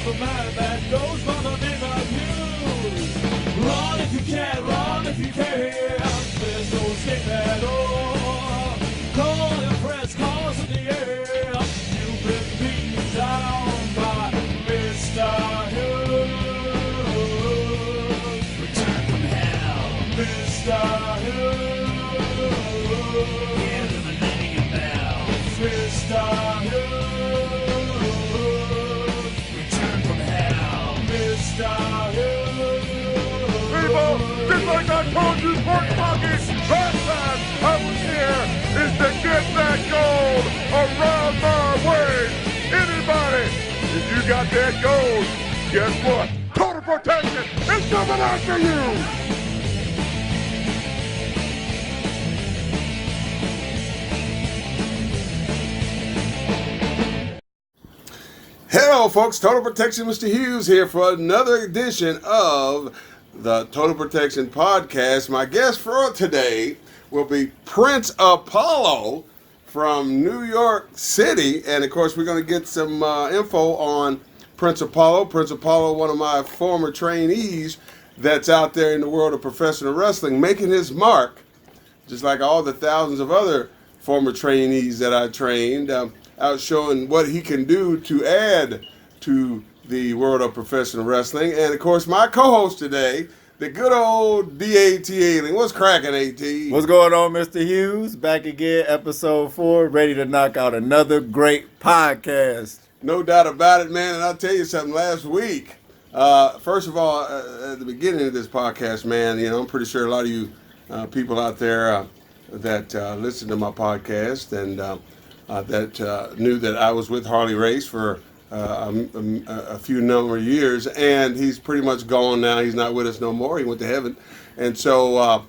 the man that goes by the name of Hughes. Run if you can, run if you can. There's no escape at all. Call your friends, cause in the air. You've been beaten down by Mr. Hughes. Return from hell, Mr. Hughes. Hear the millennium bell, Mr. Hughes. Return from hell, Mr. Hughes. People, just like I told you, pork buckets, last time I was here is to get that gold around my waist. Anybody, if you got that gold, guess what? Total protection is coming after you. Hello, folks. Total Protection, Mr. Hughes here for another edition of the Total Protection Podcast. My guest for today will be Prince Apollo from New York City. And, of course, we're going to get some info on Prince Apollo. Prince Apollo, one of my former trainees that's out there in the world of professional wrestling, making his mark, just like all the thousands of other former trainees that I trained, out showing what he can do to add to the world of professional wrestling. And, of course, my co-host today, the good old ATLien. What's cracking, AT? What's going on, Mr. Hughes? Back again, episode 4, ready to knock out another great podcast. No doubt about it, man. And I'll tell you something. Last week, first of all, at the beginning of this podcast, man, you know, I'm pretty sure a lot of you people out there that listen to my podcast and that knew that I was with Harley Race for a few number of years, and he's pretty much gone now. He's not with us no more. He went to heaven, and so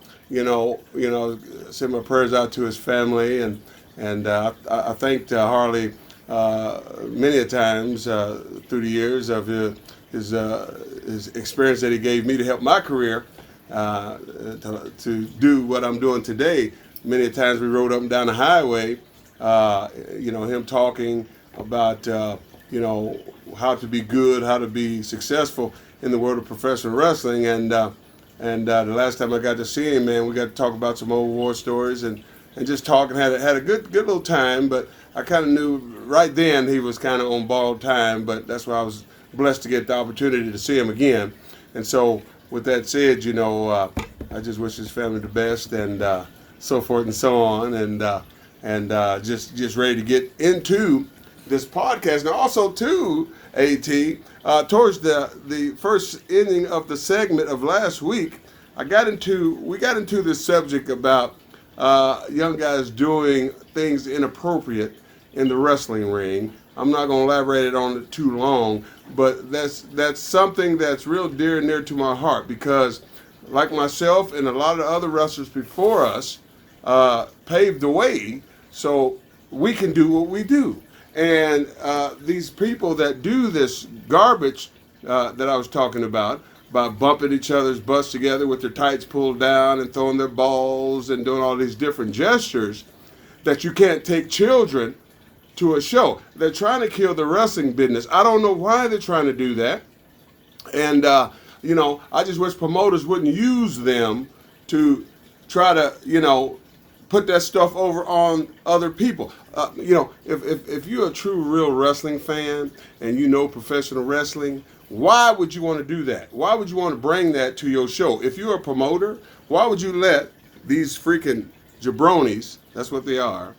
send my prayers out to his family, and I thanked Harley many a times through the years of his experience that he gave me to help my career to do what I'm doing today. Many a times we rode up and down the highway. Him talking about, how to be good, how to be successful in the world of professional wrestling. And the last time I got to see him, man, we got to talk about some old war stories and just talk and had a good little time. But I kind of knew right then he was kind of on borrowed time, but that's why I was blessed to get the opportunity to see him again. And so with that said, I just wish his family the best and so forth and so on. And just ready to get into this podcast. Now, also, too, AT, towards the first ending of the segment of last week, we got into this subject about young guys doing things inappropriate in the wrestling ring. I'm not going to elaborate on it too long, but that's something that's real dear and near to my heart because, like myself and a lot of the other wrestlers before us, paved the way so we can do what we do. And these people that do this garbage that I was talking about bumping each other's butts together with their tights pulled down and throwing their balls and doing all these different gestures, that you can't take children to a show. They're trying to kill the wrestling business. I don't know why they're trying to do that. And, I just wish promoters wouldn't use them to try to, put that stuff over on other people. If you're a true, real wrestling fan and you know professional wrestling, why would you want to do that? Why would you want to bring that to your show? If you're a promoter, why would you let these freaking jabronis, that's what they are,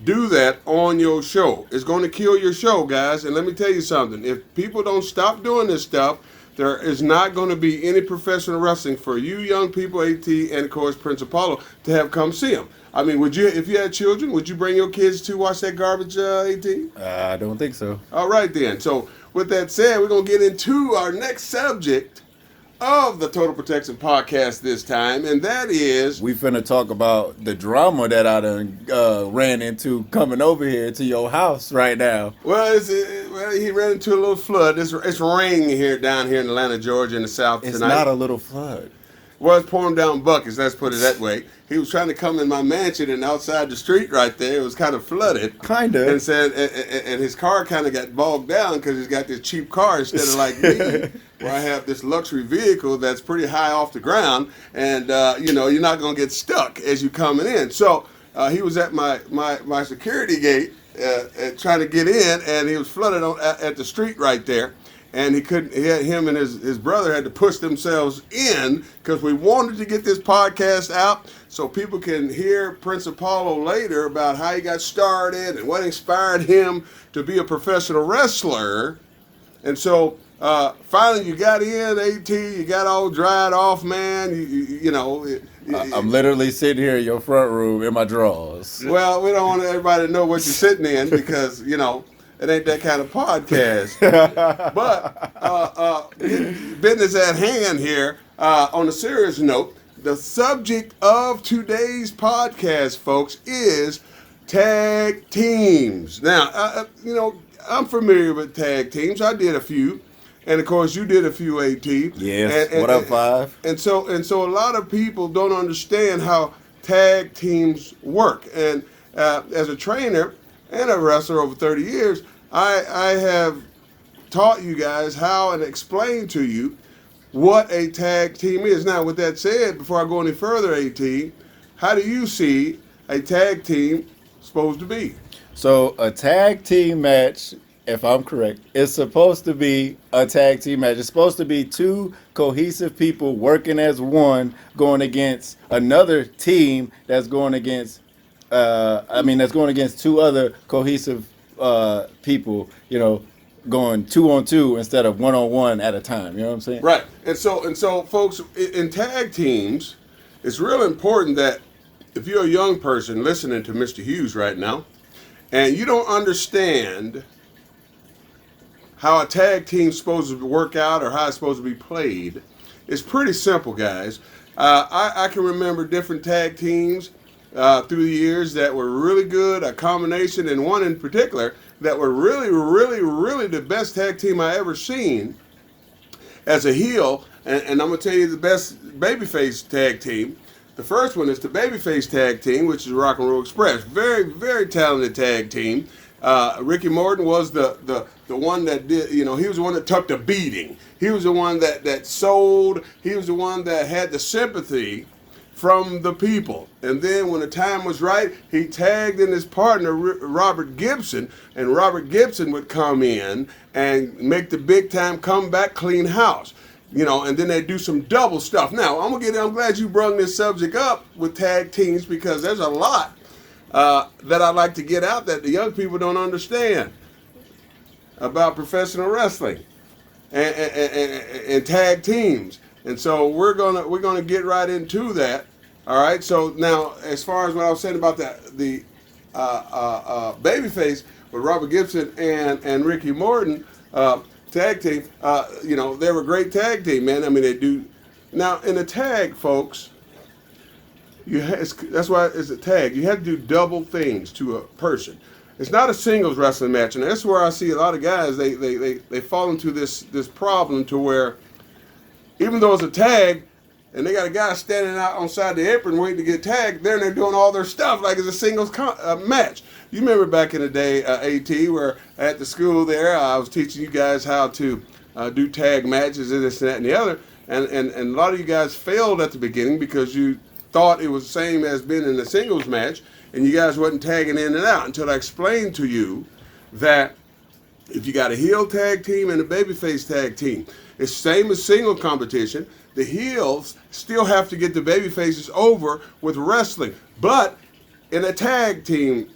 do that on your show? It's going to kill your show, guys. And let me tell you something. If people don't stop doing this stuff, there is not going to be any professional wrestling for you young people, AT, and of course Prince Apollo, to have come see him. I mean, if you had children, would you bring your kids to watch that garbage, AT? I don't think so. All right, then. So with that said, we're going to get into our next subject of the Total Protection Podcast this time, and that is... We finna talk about the drama that I done ran into coming over here to your house right now. Well, he ran into a little flood. It's raining down here in Atlanta, Georgia, in the South It's tonight. not a little flood. was pouring down buckets, let's put it that way. He was trying to come in my mansion, and outside the street right there, it was kind of flooded. Kind of. And said, and his car kind of got bogged down because he's got this cheap car instead of like me, where I have this luxury vehicle that's pretty high off the ground, and you're not gonna get stuck as you coming in. So he was at my security gate trying to get in, and he was flooded at the street right there. And him and his brother had to push themselves in because we wanted to get this podcast out so people can hear Prince Apollo later about how he got started and what inspired him to be a professional wrestler. And so finally you got in, AT, you got all dried off, man. I'm literally sitting here in your front room in my drawers. Well, we don't want everybody to know what you're sitting in because, it ain't that kind of podcast. But business at hand here. On a serious note, the subject of today's podcast, folks, is tag teams. Now, I'm familiar with tag teams. I did a few. And of course, you did a few, AT. Yes. What up, Five? And so a lot of people don't understand how tag teams work. And as a trainer and a wrestler over 30 years, I have taught you guys how and explained to you what a tag team is. Now, with that said, before I go any further, AT, how do you see a tag team supposed to be? So a tag team match, if I'm correct, is supposed to be a tag team match. It's supposed to be two cohesive people working as one, going against another team that's going against two other cohesive people, going 2-on-2 instead of 1-on-1 at a time. You know what I'm saying? Right. And so folks, in tag teams, it's real important that if you're a young person listening to Mr. Hughes right now, and you don't understand how a tag team's supposed to work out or how it's supposed to be played, it's pretty simple, guys. I can remember different tag teams through the years that were really good, a combination, and one in particular that were really, really, really the best tag team I ever seen as a heel. And I'm going to tell you the best babyface tag team. The first one is the babyface tag team, which is Rock and Roll Express. Very, very talented tag team. Ricky Morton was the one that did, he was the one that took the beating. He was the one that sold. He was the one that had the sympathy from the people. And then when the time was right, he tagged in his partner, Robert Gibson, and Robert Gibson would come in and make the big time comeback, clean house. And then they do some double stuff. Now, I'm glad you brought this subject up with tag teams because there's a lot that I'd like to get out that the young people don't understand about professional wrestling and tag teams. And so we're gonna get right into that. All right. So now, as far as what I was saying about the babyface with Robert Gibson and Ricky Morton tag team, they were a great tag team, man. I mean, they do. Now in a tag, folks, that's why it's a tag. You have to do double things to a person. It's not a singles wrestling match, and that's where I see a lot of guys. They fall into this problem to where, even though it's a tag, and they got a guy standing out on side the apron waiting to get tagged, they're doing all their stuff like it's a singles match. You remember back in the day, AT, where at the school there, I was teaching you guys how to do tag matches and this and that and the other, and a lot of you guys failed at the beginning because you thought it was the same as being in a singles match, and you guys wasn't tagging in and out until I explained to you that if you got a heel tag team and a babyface tag team, it's same as single competition. The heels still have to get the babyfaces over with wrestling, but in a tag team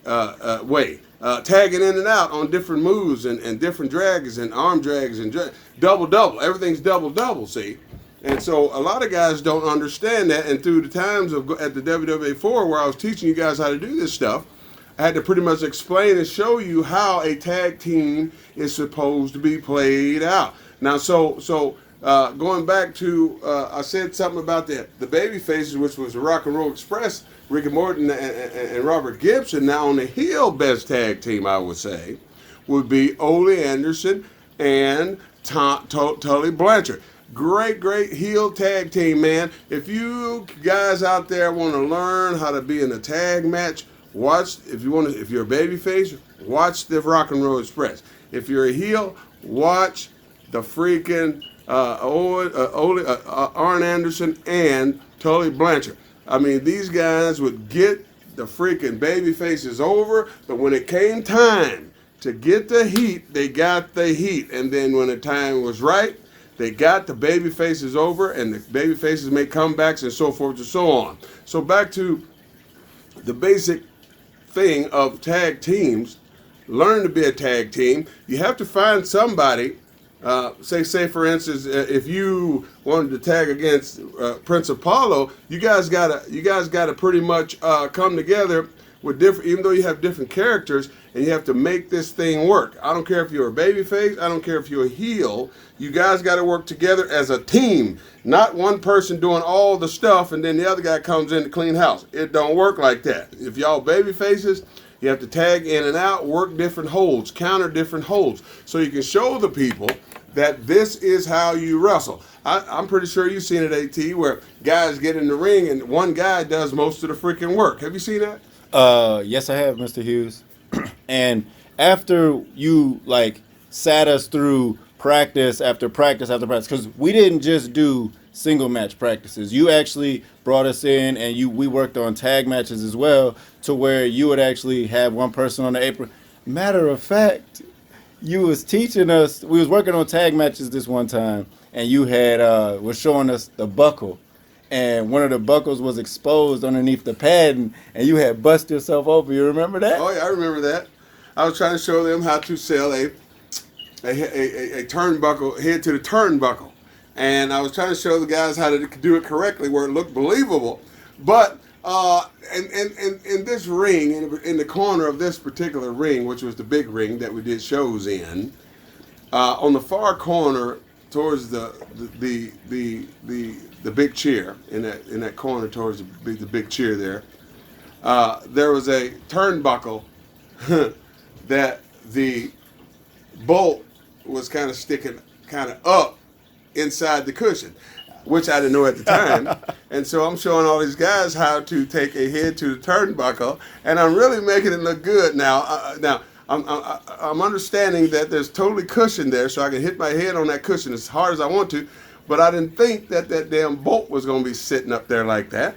way, tagging in and out on different moves and different drags and arm drags and double. Everything's double, see? And so a lot of guys don't understand that, and through the times at the WWA4 where I was teaching you guys how to do this stuff, I had to pretty much explain and show you how a tag team is supposed to be played out. Now, so going back to, I said something about the baby faces, which was the Rock and Roll Express, Ricky Morton and Robert Gibson. Now, on the heel best tag team, I would say, would be Ole Anderson and Tully Blanchard. Great heel tag team, man. If you guys out there want to learn how to be in a tag match, watch. If you're a babyface, watch the Rock and Roll Express. If you're a heel, watch the freaking Arn Anderson and Tully Blanchard. I mean, these guys would get the freaking baby faces over, but when it came time to get the heat, they got the heat. And then when the time was right, they got the baby faces over, and the baby faces make comebacks and so forth and so on. So back to the basic thing of tag teams. Learn to be a tag team. You have to find somebody. Say for instance, if you wanted to tag against Prince Apollo, you guys gotta pretty much come together with different. Even though you have different characters, and you have to make this thing work. I don't care if you're a babyface. I don't care if you're a heel. You guys got to work together as a team, not one person doing all the stuff and then the other guy comes in to clean house. It don't work like that. If y'all baby faces, you have to tag in and out, work different holds, counter different holds, so you can show the people that this is how you wrestle. I'm pretty sure you've seen it, AT, where guys get in the ring and one guy does most of the freaking work. Have you seen that? Yes, I have, Mr. Hughes. And after you sat us through practice after practice after practice, because we didn't just do single match practices. You actually brought us in, and we worked on tag matches as well, to where you would actually have one person on the apron. Matter of fact, you was teaching us. We was working on tag matches this one time, and you had was showing us the buckle, and one of the buckles was exposed underneath the padding, and you had bust yourself over. You remember that? Oh yeah, I remember that. I was trying to show them how to sell a turnbuckle, head to the turnbuckle, and I was trying to show the guys how to do it correctly where it looked believable. But in this ring, in the corner of this particular ring, which was the big ring that we did shows in, on the far corner towards the big chair, in that corner towards the big chair there was a turnbuckle that the bolt was kind of sticking kind of up inside the cushion, which I didn't know at the time. And so I'm showing all these guys how to take a head to the turnbuckle, and I'm really making it look good now. Now I'm understanding that there's totally cushion there, so I can hit my head on that cushion as hard as I want to, but I didn't think that damn bolt was going to be sitting up there like that.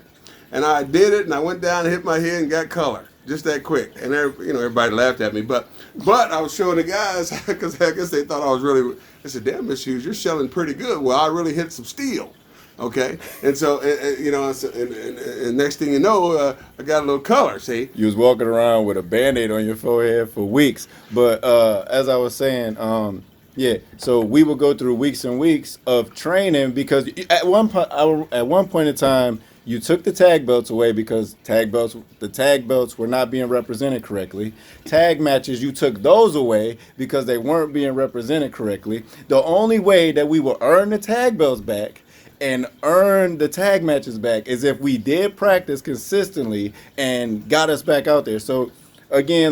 And I did it, and I went down and hit my head and got color. Just that quick. And everybody laughed at me. But I was showing the guys, because I guess they thought I was really, they said, damn, Miss Hughes, you're selling pretty good. Well, I really hit some steel. Okay? And so, and next thing you know, I got a little color, see? You was walking around with a Band-Aid on your forehead for weeks. But as I was saying, yeah, so we would go through weeks and weeks of training, because at one point in time, you took the tag belts away because the tag belts were not being represented correctly. Tag matches, you took those away because they weren't being represented correctly. The only way that we will earn the tag belts back and earn the tag matches back is if we did practice consistently and got us back out there. So again,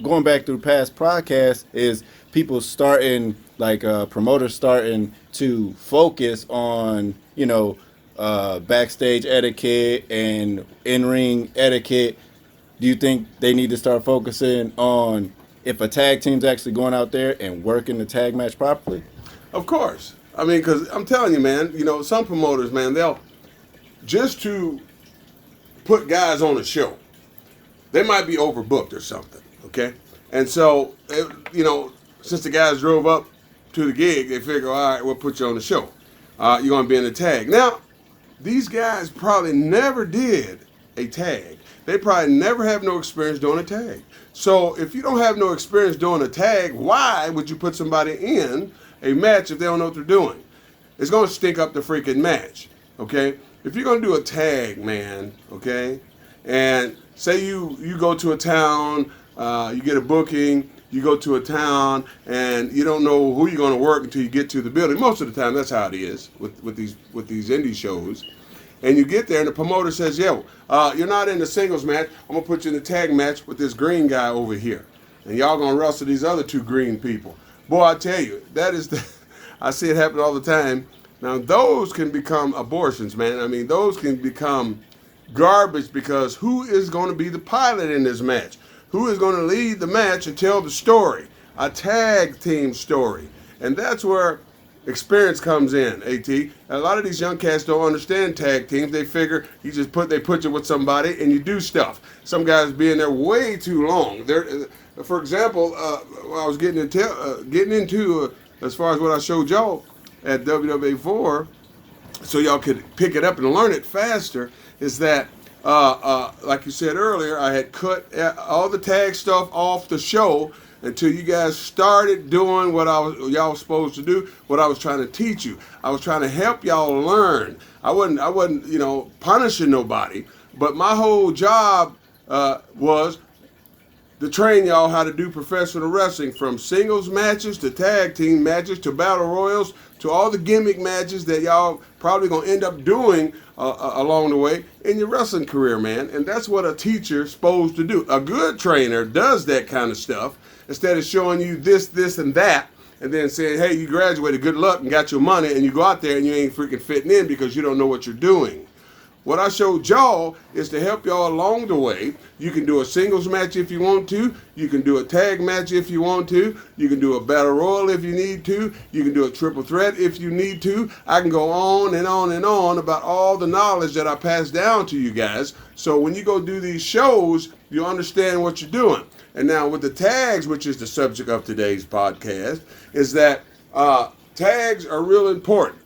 going back through past podcasts, is people starting, promoters starting to focus on, backstage etiquette and in-ring etiquette. Do you think they need to start focusing on if a tag team's actually going out there and working the tag match properly? Of course. I mean, because I'm telling you, man, some promoters, man, they'll just to put guys on a show, they might be overbooked or something, okay? And so, since the guys drove up to the gig, they figure, all right, we'll put you on the show. You're going to be in the tag. Now, these guys probably never did a tag. They probably never have no experience doing a tag. So if you don't have no experience doing a tag, why would you put somebody in a match if they don't know what they're doing? It's going to stink up the freaking match, okay? If you're going to do a tag, man, okay, and say you go to a town, you get a booking, you go to a town, and you don't know who you're going to work until you get to the building. Most of the time, that's how it is with these indie shows. And you get there, and the promoter says, "Yo, you're not in the singles match. I'm gonna put you in the tag match with this green guy over here, and y'all gonna wrestle these other two green people." Boy, I tell you, that is I see it happen all the time. Now, those can become abortions, man. I mean, those can become garbage because who is going to be the pilot in this match? Who is going to lead the match and tell the story? A tag team story. And that's where experience comes in, AT. A lot of these young cats don't understand tag teams. They figure they put you with somebody and you do stuff. Some guys being there way too long. For example, I was getting into as far as what I showed y'all at WWE 4, so y'all could pick it up and learn it faster, is that like you said earlier, I had cut all the tag stuff off the show until you guys started doing what y'all was supposed to do, what I was trying to teach you. I was trying to help y'all learn. I wasn't punishing nobody, but my whole job was to train y'all how to do professional wrestling, from singles matches to tag team matches to battle royals to all the gimmick matches that y'all probably gonna end up doing along the way in your wrestling career, man. And that's what a teacher's supposed to do. A good trainer does that kind of stuff instead of showing you this, and that, and then saying, hey, you graduated, good luck, and got your money, and you go out there and you ain't freaking fitting in because you don't know what you're doing. What I showed y'all is to help y'all along the way. You can do a singles match if you want to. You can do a tag match if you want to. You can do a battle royal if you need to. You can do a triple threat if you need to. I can go on and on and on about all the knowledge that I passed down to you guys. So when you go do these shows, you understand what you're doing. And now with the tags, which is the subject of today's podcast, is that tags are real important.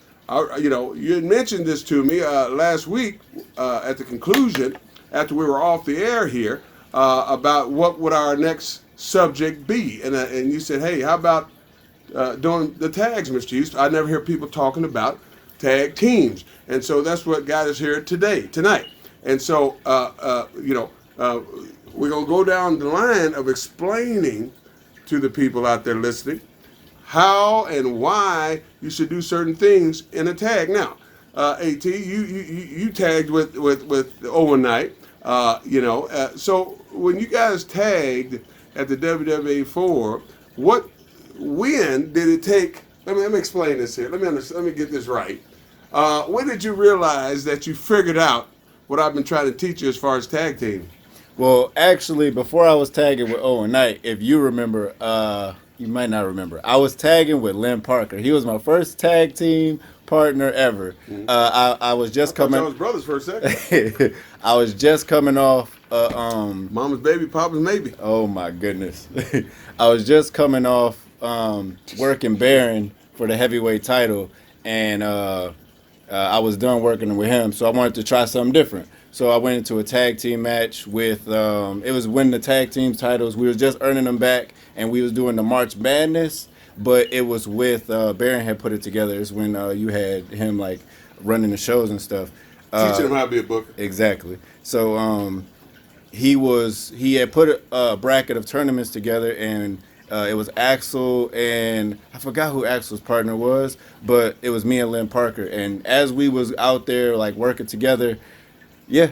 You had mentioned this to me last week at the conclusion, after we were off the air here, about what would our next subject be. And you said, hey, how about doing the tags, Mr. Hughes? I never hear people talking about tag teams. And so that's what got us here tonight. And so, we're going to go down the line of explaining to the people out there listening how and why you should do certain things in a tag. Now, AT, you tagged with overnight, so when you guys tagged at the WWE 4, when did it take? Let me explain this here. Let me get this right. When did you realize that you figured out what I've been trying to teach you as far as tag team? Well, actually, before I was tagging with Owen Knight, if you remember, you might not remember, I was tagging with Lynn Parker. He was my first tag team partner ever. I was just coming. I was brothers for a second. I was just coming off. Mama's baby, Papa's maybe. Oh my goodness! I was just coming off working Baron for the heavyweight title, and I was done working with him, so I wanted to try something different. So I went into a tag team match with, it was winning the tag team titles. We was just earning them back, and we was doing the March Madness, but it was with, Baron had put it together. It's when you had him, like, running the shows and stuff. Teaching him how to be a booker. Exactly. So he had put a bracket of tournaments together, and it was Axel, and I forgot who Axel's partner was, but it was me and Lynn Parker. And as we was out there, like, working together, yeah,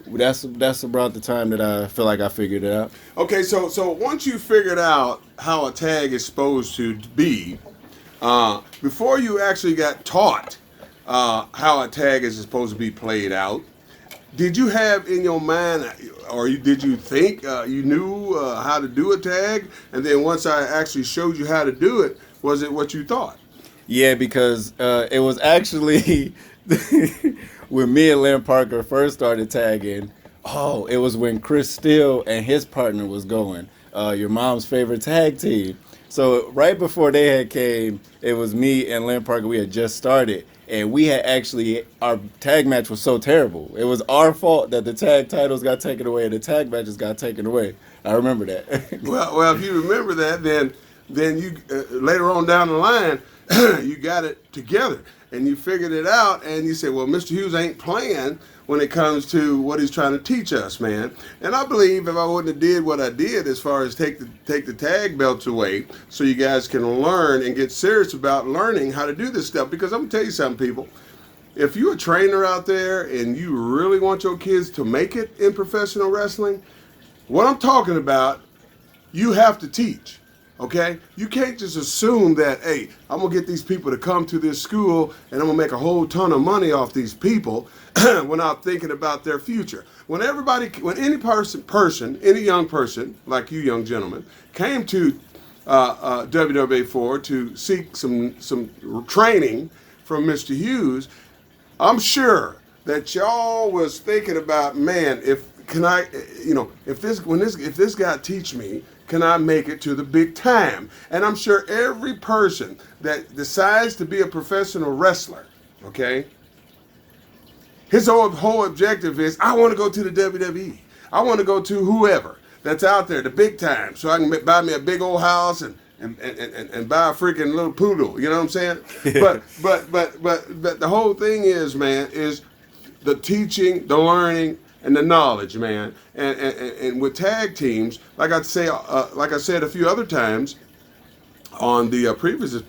that's about the time that I feel like I figured it out. Okay, so once you figured out how a tag is supposed to be, before you actually got taught how a tag is supposed to be played out, did you have in your mind, or did you think you knew how to do a tag? And then once I actually showed you how to do it, was it what you thought? Yeah, because it was actually when me and Lynn Parker first started tagging. Oh, it was when Chris Steele and his partner was going, your mom's favorite tag team. So right before they had came, it was me and Lynn Parker. We had just started, and we had actually, our tag match was so terrible. It was our fault that the tag titles got taken away and the tag matches got taken away. I remember that. Well, if you remember that, then you later on down the line, you got it together and you figured it out, and you said, well, Mr. Hughes ain't playing when it comes to what he's trying to teach us, man. And I believe if I wouldn't have did what I did as far as take the tag belts away so you guys can learn and get serious about learning how to do this stuff, because I'm going to tell you something, people. If you're a trainer out there and you really want your kids to make it in professional wrestling, what I'm talking about, you have to teach. Okay? You can't just assume that, hey, I'm going to get these people to come to this school and I'm going to make a whole ton of money off these people without thinking about their future. When any person, any young person, like you young gentlemen, came to WWA4 to seek some training from Mr. Hughes, I'm sure that y'all was thinking about, man, if this guy teach me, can I make it to the big time? And I'm sure every person that decides to be a professional wrestler, okay, his whole objective is, I want to go to the WWE. I want to go to whoever that's out there, the big time, so I can buy me a big old house and buy a freaking little poodle. You know what I'm saying? but the whole thing is, man, is the teaching, the learning, and the knowledge, man. And with tag teams, like I said a few other times on the previous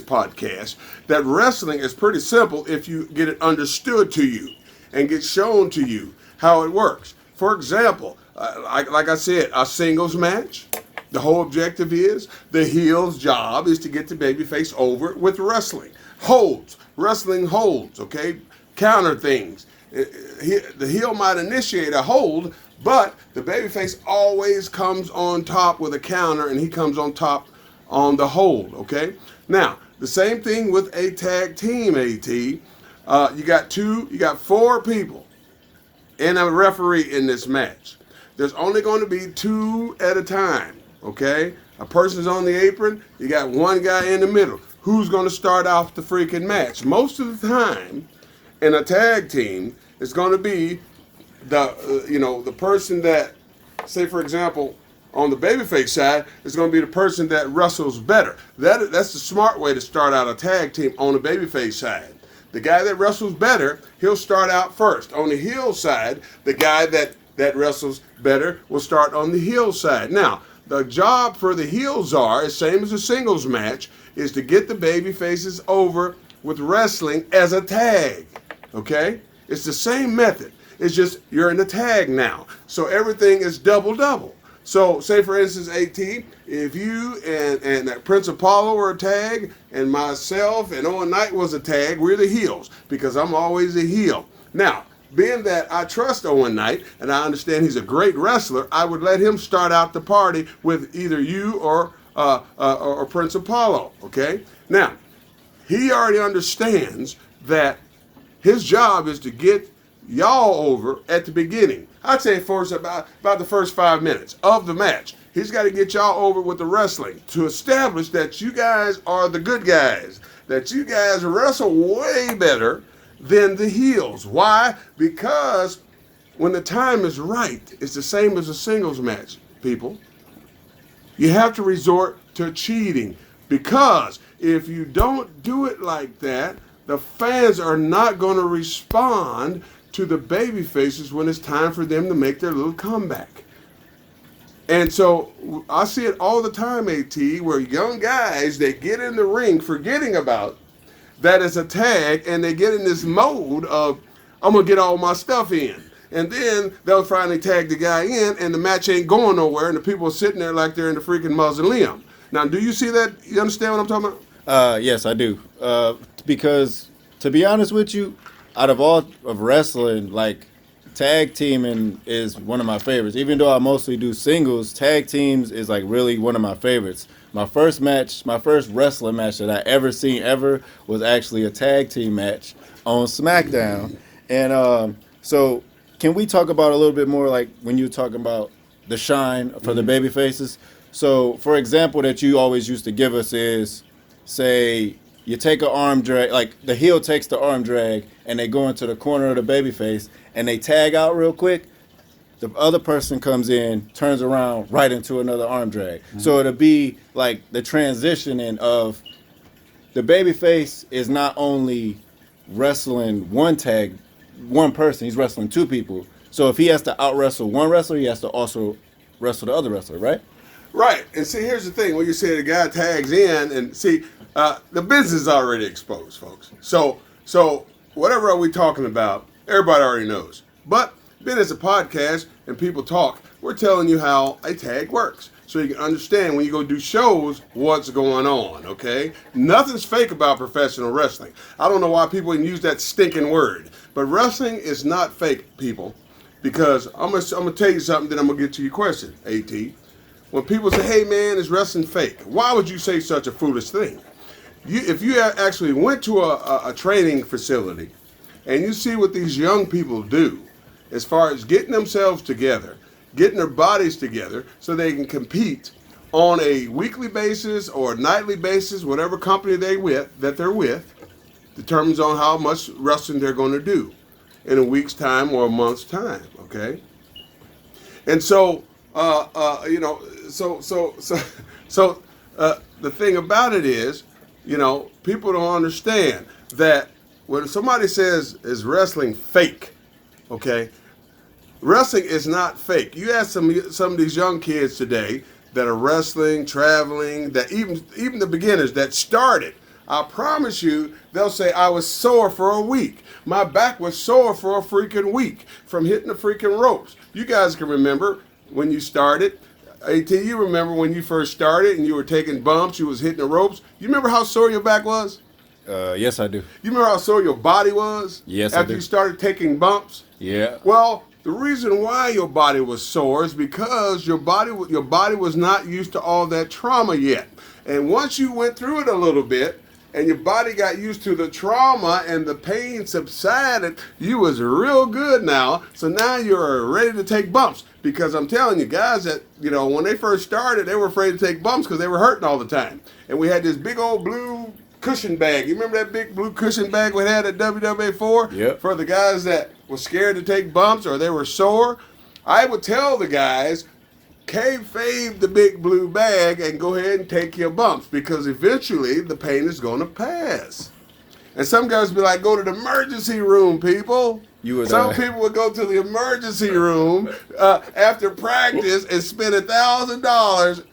podcast, that wrestling is pretty simple if you get it understood to you and get shown to you how it works. For example, like I said, a singles match, the whole objective is the heel's job is to get the babyface over with wrestling. Wrestling holds, okay? Counter things. The heel might initiate a hold, but the babyface always comes on top with a counter, and he comes on top on the hold, okay? Now, the same thing with a tag team, AT. You got 4 people and a referee in this match. There's only going to be 2 at a time, okay? A person's on the apron, you got one guy in the middle. Who's going to start off the freaking match? Most of the time, in a tag team, it's going to be the person that, say for example, on the babyface side, it's going to be the person that wrestles better. That's the smart way to start out a tag team on the babyface side. The guy that wrestles better, he'll start out first. On the heel side, the guy that wrestles better will start on the heel side. Now, the job for the heels is same as a singles match, is to get the baby faces over with wrestling as a tag. Okay? It's the same method. It's just you're in the tag now. So everything is double. So say for instance, AT, if you and Prince Apollo were a tag, and myself and Owen Knight was a tag, we're the heels, because I'm always a heel. Now, being that I trust Owen Knight and I understand he's a great wrestler, I would let him start out the party with either you or Prince Apollo. Okay? Now, he already understands that his job is to get y'all over at the beginning. I'd say for about the first 5 minutes of the match. He's got to get y'all over with the wrestling to establish that you guys are the good guys, that you guys wrestle way better than the heels. Why? Because when the time is right, it's the same as a singles match, people. You have to resort to cheating, because if you don't do it like that, the fans are not going to respond to the baby faces when it's time for them to make their little comeback. And so I see it all the time, AT, where young guys, they get in the ring forgetting about that it's a tag, and they get in this mode of, I'm going to get all my stuff in. And then they'll finally tag the guy in, and the match ain't going nowhere, and the people are sitting there like they're in the freaking mausoleum. Now, do you see that? You understand what I'm talking about? Yes, I do. Because, to be honest with you, out of all of wrestling, like, tag teaming is one of my favorites. Even though I mostly do singles, tag teams is, like, really one of my favorites. My first wrestling match that I ever seen was actually a tag team match on SmackDown. And so can we talk about a little bit more, like, when you were talking about the shine for the baby faces? So, for example, that you always used to give us is, say, you take an arm drag, like the heel takes the arm drag, and they go into the corner of the baby face, and they tag out real quick. The other person comes in, turns around, right into another arm drag. Mm-hmm. So it'll be like the transitioning of the baby face is not only wrestling one person, he's wrestling 2 people. So if he has to out-wrestle one wrestler, he has to also wrestle the other wrestler, right? Right. And see, here's the thing. When you say the guy tags in, and see, the business is already exposed, folks. So whatever are we talking about, everybody already knows. But being as a podcast and people talk, we're telling you how a tag works. so you can understand when you go do shows what's going on, okay? Nothing's fake about professional wrestling. I don't know why people even use that stinking word, but wrestling is not fake, people, because I'm gonna tell you something, then I'm gonna get to your question, AT. When people say, hey man, is wrestling fake? Why would you say such a foolish thing? If you actually went to a training facility and you see what these young people do as far as getting themselves together, getting their bodies together so they can compete on a weekly basis or a nightly basis, whatever company they're with, determines on how much wrestling they're going to do in a week's time or a month's time, okay? And so, the thing about it is, people don't understand that when somebody says, is wrestling fake, okay? Wrestling is not fake. You ask some of these young kids today that are wrestling, traveling, that even the beginners that started, I promise you, they'll say, I was sore for a week. My back was sore for a freaking week from hitting the freaking ropes. You guys can remember when you started. AT, you remember when you first started and you were taking bumps, you was hitting the ropes. You remember how sore your back was? Yes, I do. You remember how sore your body was? Yes, I do. After you started taking bumps? Yeah. Well, the reason why your body was sore is because your body was not used to all that trauma yet. And once you went through it a little bit and your body got used to the trauma and the pain subsided, you was real good now. So now you're ready to take bumps. Because I'm telling you, guys, that, when they first started, they were afraid to take bumps because they were hurting all the time. And we had this big old blue cushion bag. You remember that big blue cushion bag we had at WWA4? Yep. For the guys that were scared to take bumps or they were sore. I would tell the guys, kayfabe the big blue bag and go ahead and take your bumps because eventually the pain is going to pass. And some guys would be like, go to the emergency room, people. Some people would go to the emergency room after practice and spend $1,000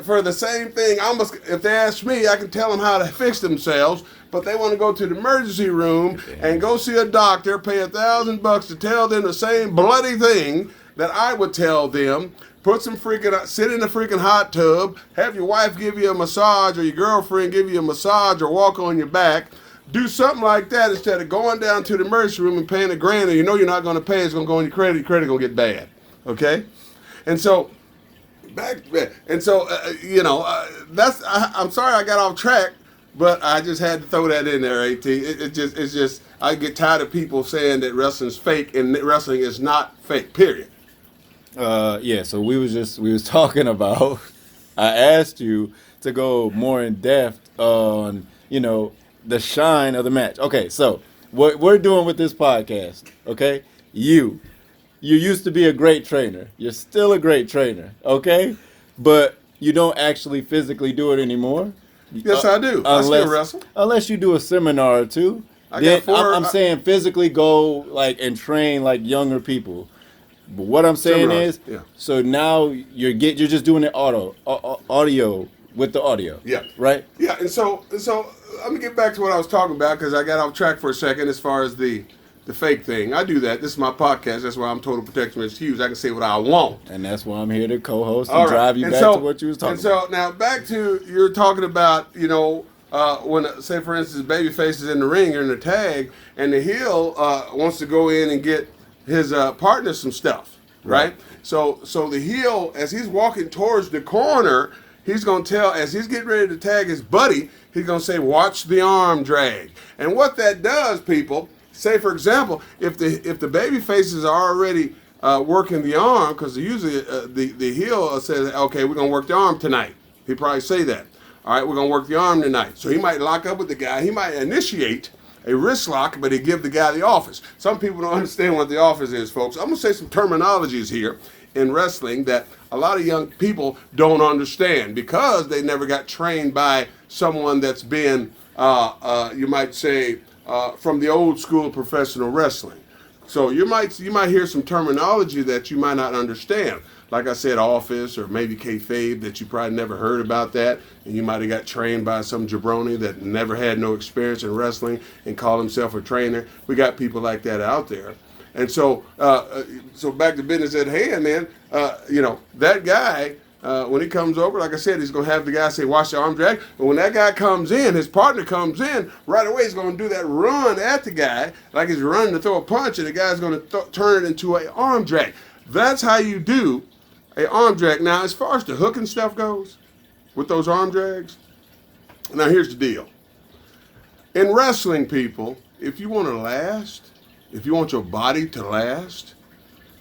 for the same thing. If they ask me, I can tell them how to fix themselves, but they want to go to the emergency room and go see a doctor, pay $1,000 to tell them the same bloody thing that I would tell them. Sit in the freaking hot tub, have your wife give you a massage or your girlfriend give you a massage or walk on your back. Do something like that instead of going down to the emergency room and paying $1,000 and you're not going to pay. It's going to go on your credit. Your credit going to get bad. Okay? And so, I'm sorry I got off track, but I just had to throw that in there, AT. It's just, I get tired of people saying that wrestling's fake and wrestling is not fake, period. So we was talking about, I asked you to go more in depth on, the shine of the match. Okay, so what we're doing with this podcast, okay? You used to be a great trainer. You're still a great trainer, okay? But you don't actually physically do it anymore. Yes, I do. I still wrestle. Unless you do a seminar or two. I'm saying physically go and train like younger people. But what I'm saying is, so now you're just doing it audio with the audio. Yeah. Right? Yeah, and so let me get back to what I was talking about because I got off track for a second as far as the fake thing. I do that. This is my podcast. That's why I'm Total Protectionist Hughes. I can say what I want. And that's why I'm here to co-host and drive you back to what you was talking about. And so now back to, you're talking about, when, say, for instance, Babyface is in the ring, you're in the tag, and the heel wants to go in and get his partner some stuff, right? So the heel, as he's walking towards the corner, he's going to tell, as he's getting ready to tag his buddy, he's going to say, watch the arm drag. And what that does, people, say, for example, if the baby faces are already working the arm, because usually the heel says, okay, we're going to work the arm tonight. He'd probably say that. All right, we're going to work the arm tonight. So he might lock up with the guy. He might initiate a wrist lock, but he give the guy the office. Some people don't understand what the office is, folks. I'm going to say some terminologies here in wrestling that a lot of young people don't understand because they never got trained by someone that's been, you might say, from the old school of professional wrestling. So you might hear some terminology that you might not understand. Like I said, office or maybe kayfabe that you probably never heard about that, and you might have got trained by some jabroni that never had no experience in wrestling and called himself a trainer. We got people like that out there. And so back to business at hand, man. That guy when he comes over, like I said, he's going to have the guy say, watch the arm drag. But when that guy comes in, his partner comes in, right away he's going to do that run at the guy, like he's running to throw a punch, and the guy's going to turn it into an arm drag. That's how you do an arm drag. Now, as far as the hooking stuff goes, with those arm drags, now here's the deal. In wrestling, people, if you want to last, if you want your body to last,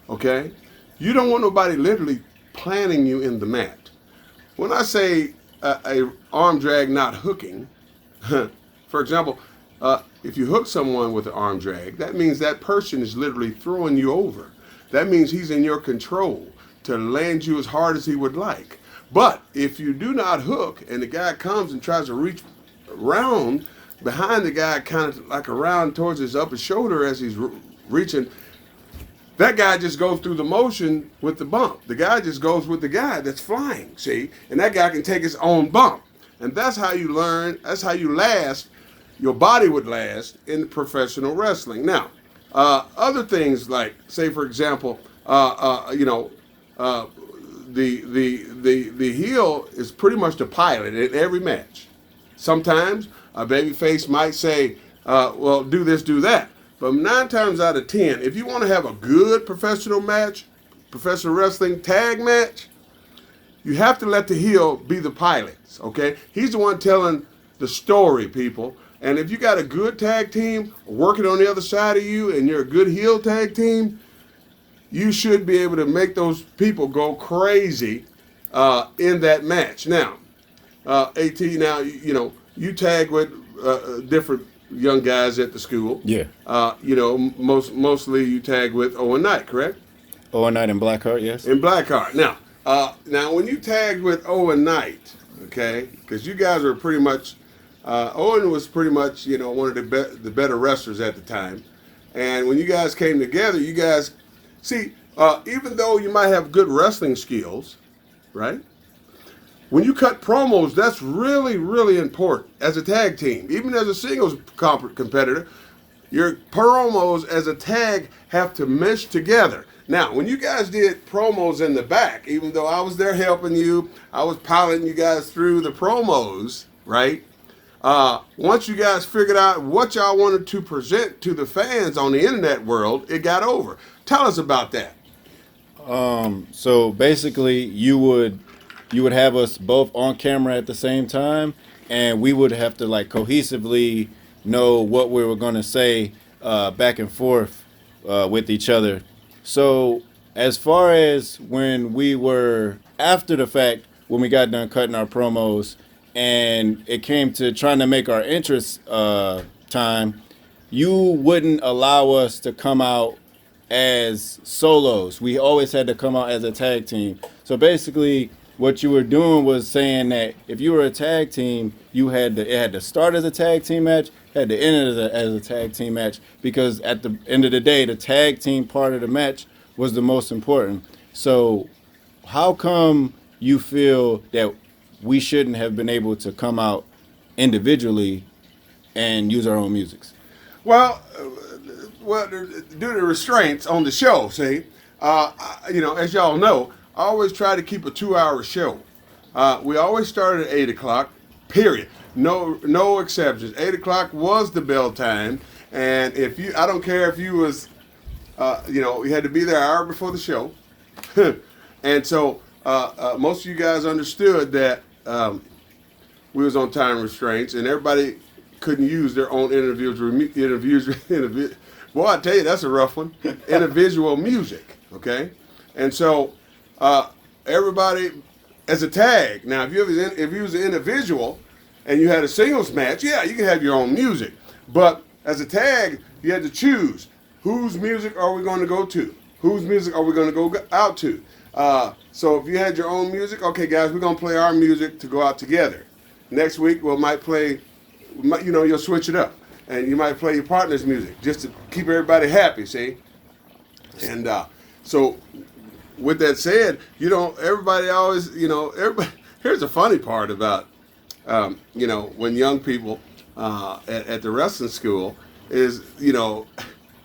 okay, you don't want nobody literally planting you in the mat. When I say a arm drag not hooking, for example, if you hook someone with an arm drag, that means that person is literally throwing you over. That means he's in your control to land you as hard as he would like. But if you do not hook and the guy comes and tries to reach around behind the guy, kind of like around towards his upper shoulder as he's reaching, that guy just goes through the motion with the bump. The guy just goes with the guy that's flying, see? And that guy can take his own bump. And that's how you learn, that's how you last, your body would last in professional wrestling. Now, other things like, say for example, the heel is pretty much the pilot in every match. Sometimes a babyface might say, well, do this, do that. But 9 times out of 10, if you want to have a good professional match, professional wrestling tag match, you have to let the heel be the pilot, okay? He's the one telling the story, people. And if you got a good tag team working on the other side of you and you're a good heel tag team, you should be able to make those people go crazy in that match. Now, AT, now, you tag with different young guys at the school. Yeah. Mostly you tag with Owen Knight, correct? Owen Knight and Blackheart, yes. And Blackheart. Now, when you tagged with Owen Knight, okay, because you guys were pretty much, Owen was pretty much, one of the better wrestlers at the time. And when you guys came together, you guys, see, even though you might have good wrestling skills, right? When you cut promos, that's really, really important as a tag team. Even as a singles competitor, your promos as a tag have to mesh together. Now, when you guys did promos in the back, even though I was there helping you, I was piloting you guys through the promos, right? Once you guys figured out what y'all wanted to present to the fans on the internet world, it got over. Tell us about that. So basically, you would have us both on camera at the same time, and we would have to cohesively know what we were going to say back and forth with each other. So as far as when we were after the fact, when we got done cutting our promos, and it came to trying to make our entrance time, you wouldn't allow us to come out as solos. We always had to come out as a tag team. So basically, what you were doing was saying that if you were a tag team, it had to start as a tag team match, had to end as a tag team match, because at the end of the day, the tag team part of the match was the most important. So how come you feel that we shouldn't have been able to come out individually and use our own musics? Well, due to restraints on the show, see, as y'all know, I always try to keep a 2-hour show. We always started at 8 o'clock, period. No exceptions. 8 o'clock was the bell time. And I don't care if you was, you had to be there an hour before the show. And so most of you guys understood that we was on time restraints, and everybody couldn't use their own individual. Boy, I tell you, that's a rough one. Individual music, okay? And so everybody, as a tag, now if you was an individual and you had a singles match, yeah, you can have your own music. But as a tag, you had to choose whose music are we going to go to? Whose music are we going to go out to? So if you had your own music, okay, guys, we're going to play our music to go out together. Next week, you'll switch it up. And you might play your partner's music just to keep everybody happy, see? And so with that said, everybody always, everybody, here's the funny part about, when young people at the wrestling school is,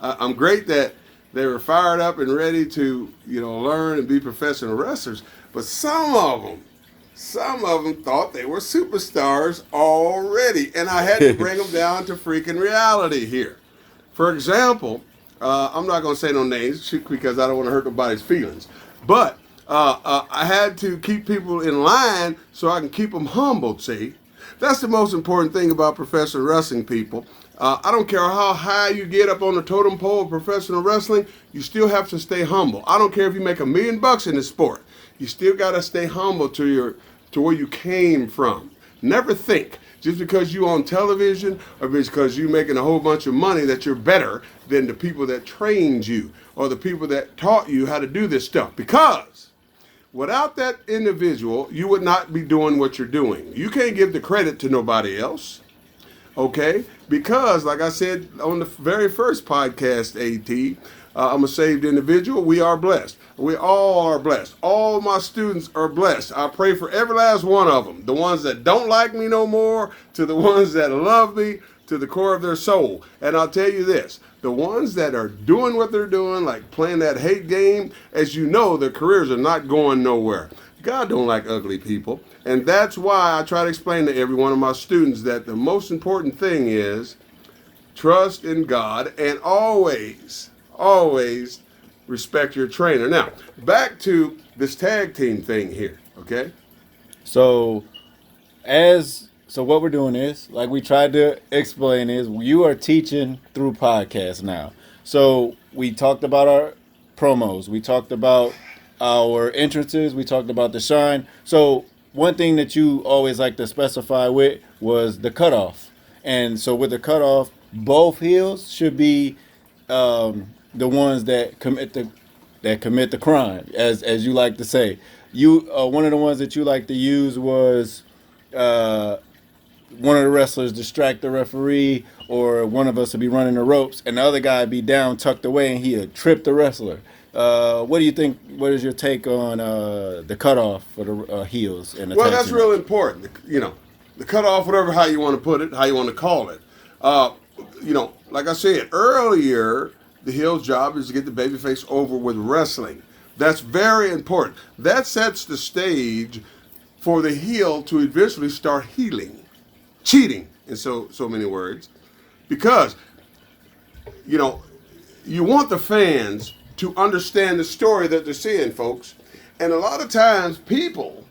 I'm great that they were fired up and ready to, learn and be professional wrestlers. But some of them thought they were superstars already, and I had to bring them down to freaking reality here. For example, I'm not going to say no names because I don't want to hurt nobody's feelings, but I had to keep people in line so I can keep them humbled, see? That's the most important thing about professional wrestling, people. I don't care how high you get up on the totem pole of professional wrestling, you still have to stay humble. I don't care if you make $1 million in this sport. You still got to stay humble to where you came from. Never think just because you on television or because you making a whole bunch of money that you're better than the people that trained you or the people that taught you how to do this stuff. Because without that individual, you would not be doing what you're doing. You can't give the credit to nobody else. Okay? Because, like I said on the very first podcast, AT, I'm a saved individual. We are blessed. We all are blessed. All my students are blessed. I pray for every last one of them. The ones that don't like me no more, to the ones that love me, to the core of their soul. And I'll tell you this, the ones that are doing what they're doing, like playing that hate game, as you know, their careers are not going nowhere. God don't like ugly people. And that's why I try to explain to every one of my students that the most important thing is trust in God and always respect your trainer. Now, back to this tag team thing here, okay? So what we're doing is, like we tried to explain, is you are teaching through podcasts now. So we talked about our promos. We talked about our entrances. We talked about the shine. So one thing that you always like to specify with was the cutoff. And so with the cutoff, both heels should be the ones that commit the crime, as you like to say. You one of the ones that you like to use was one of the wrestlers distract the referee, or one of us would be running the ropes, and the other guy would be down, tucked away, and he'd trip the wrestler. What do you think? What is your take on the cutoff for the heels? And the well, that's real important. The cutoff, whatever how you want to put it, how you want to call it. Like I said earlier, the heel's job is to get the babyface over with wrestling. That's very important. That sets the stage for the heel to eventually start cheating in so many words, because you want the fans to understand the story that they're seeing, folks. And a lot of times people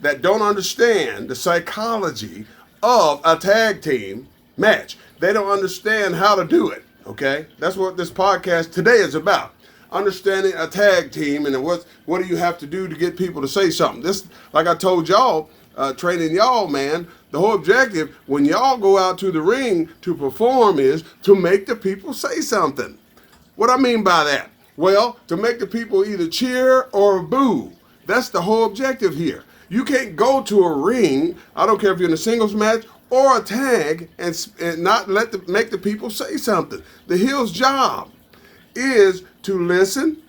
that don't understand the psychology of a tag team match, they don't understand how to do it, okay? That's what this podcast today is about. Understanding a tag team and what do you have to do to get people to say something. This, like I told y'all, training y'all, man, the whole objective when y'all go out to the ring to perform is to make the people say something. What I mean by that? Well, to make the people either cheer or boo. That's the whole objective here. You can't go to a ring, I don't care if you're in a singles match or a tag, and not make the people say something. The heel's job is to listen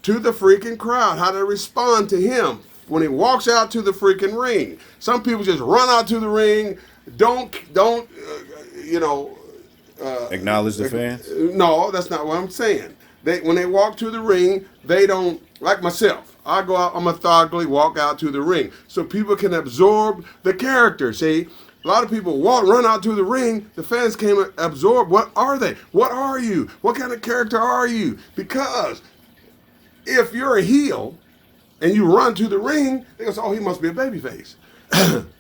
to the freaking crowd, how they respond to him when he walks out to the freaking ring. Some people just run out to the ring, don't acknowledge the fans? No, that's not what I'm saying. When they walk to the ring, they don't, like myself, I go out, I methodically walk out to the ring so people can absorb the character, see? A lot of people run out to the ring, the fans can't absorb, what are they? What are you? What kind of character are you? Because if you're a heel and you run to the ring, they go, oh, he must be a babyface,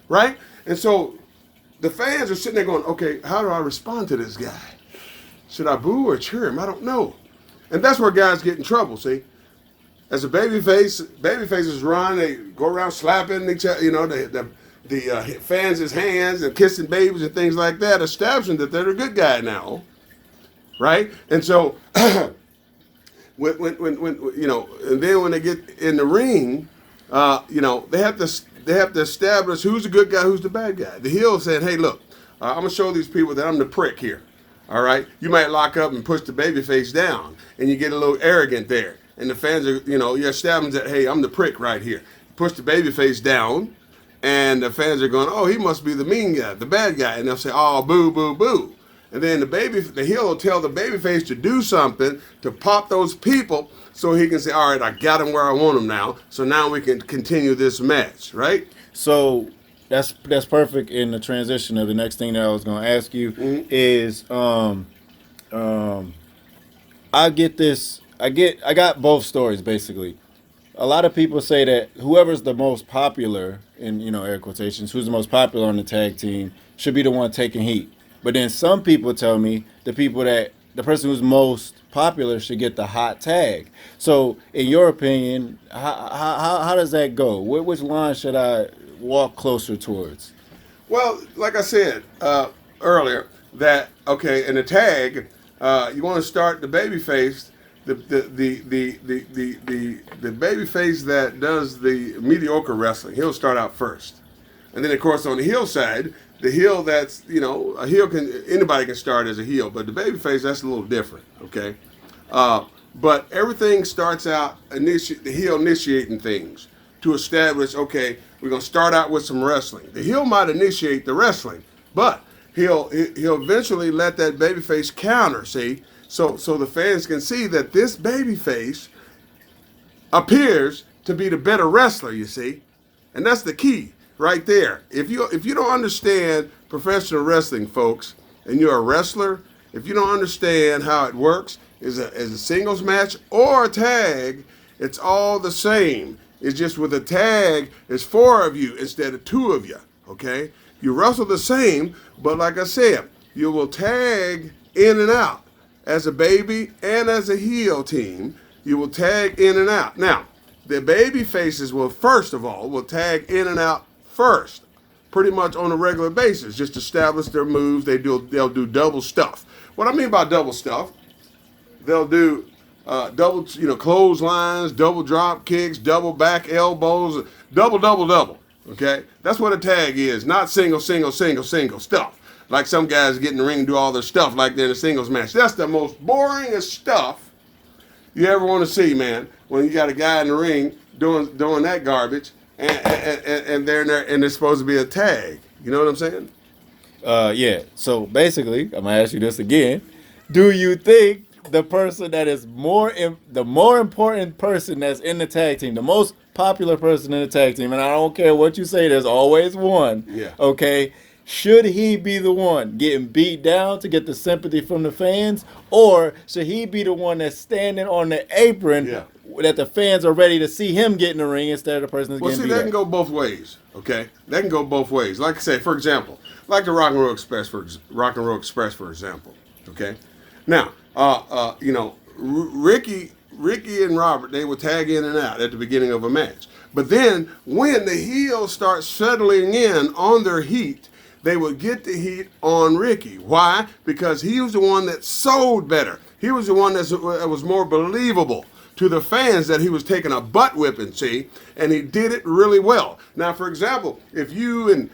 right? And so the fans are sitting there going, okay, how do I respond to this guy? Should I boo or cheer him? I don't know. And that's where guys get in trouble, see? As a babyfaces run, they go around slapping each other, the fans' hands and kissing babies and things like that, establishing that they're a good guy now, right? And so, when and then when they get in the ring, they have to establish who's the good guy, who's the bad guy. The heel said, hey, look, I'm gonna show these people that I'm the prick here. All right, you might lock up and push the babyface down, and you get a little arrogant there, and the fans are, you're establishing that, hey, I'm the prick right here. Push the babyface down. And the fans are going, oh, he must be the mean guy, the bad guy. And they'll say, oh, boo, boo, boo. and then the heel will tell the babyface to do something to pop those people, so he can say, all right, I got him where I want him now. So now we can continue this match, right? So that's perfect in the transition of the next thing that I was going to ask you is I got both stories basically. A lot of people say that whoever's the most popular, in air quotations, who's the most popular on the tag team should be the one taking heat. But then some people tell me the person who's most popular should get the hot tag. So in your opinion, how does that go? Which line should I walk closer towards? Well, like I said earlier, that okay, in the tag, you want to start the babyface. The babyface that does the mediocre wrestling, he'll start out first, and then of course on the heel side, the heel that's a heel anybody can start as a heel, but the babyface that's a little different, okay. But everything starts out the heel initiating things to establish. Okay, we're gonna start out with some wrestling. The heel might initiate the wrestling, but he'll eventually let that babyface counter. See. So the fans can see that this babyface appears to be the better wrestler, you see. And that's the key right there. If you don't understand professional wrestling, folks, and you're a wrestler, if you don't understand how it works as a singles match or a tag, it's all the same. It's just with a tag, it's 4 of you instead of 2 of you, okay? You wrestle the same, but like I said, you will tag in and out. As a baby and as a heel team, you will tag in and out. Now, the baby faces will tag in and out first, pretty much on a regular basis. Just establish their moves. They'll do double stuff. What I mean by double stuff, they'll do double, clotheslines, double drop kicks, double back elbows, double. Okay, that's what a tag is. Not single stuff. Like some guys get in the ring and do all their stuff like they're in a singles match. That's the most boringest stuff you ever want to see, man. When you got a guy in the ring doing that garbage, and they're in there, and it's supposed to be a tag. You know what I'm saying? Yeah. So basically, I'm gonna ask you this again. Do you think the person that is the more important person that's in the tag team, the most popular person in the tag team, and I don't care what you say, there's always one. Yeah. Okay. Should he be the one getting beat down to get the sympathy from the fans, or should he be the one that's standing on the apron that the fans are ready to see him get in the ring instead of the person that's getting beat down? Well, see, that can go both ways, okay? That can go both ways. Like I say, for example, like the Rock and Roll Express, for example, okay? Now, Ricky and Robert, they would tag in and out at the beginning of a match. But then when the heels start settling in on their heat, they would get the heat on Ricky. Why? Because he was the one that sold better. He was the one that was more believable to the fans, that he was taking a butt whipping, see? And he did it really well. Now, for example, if you and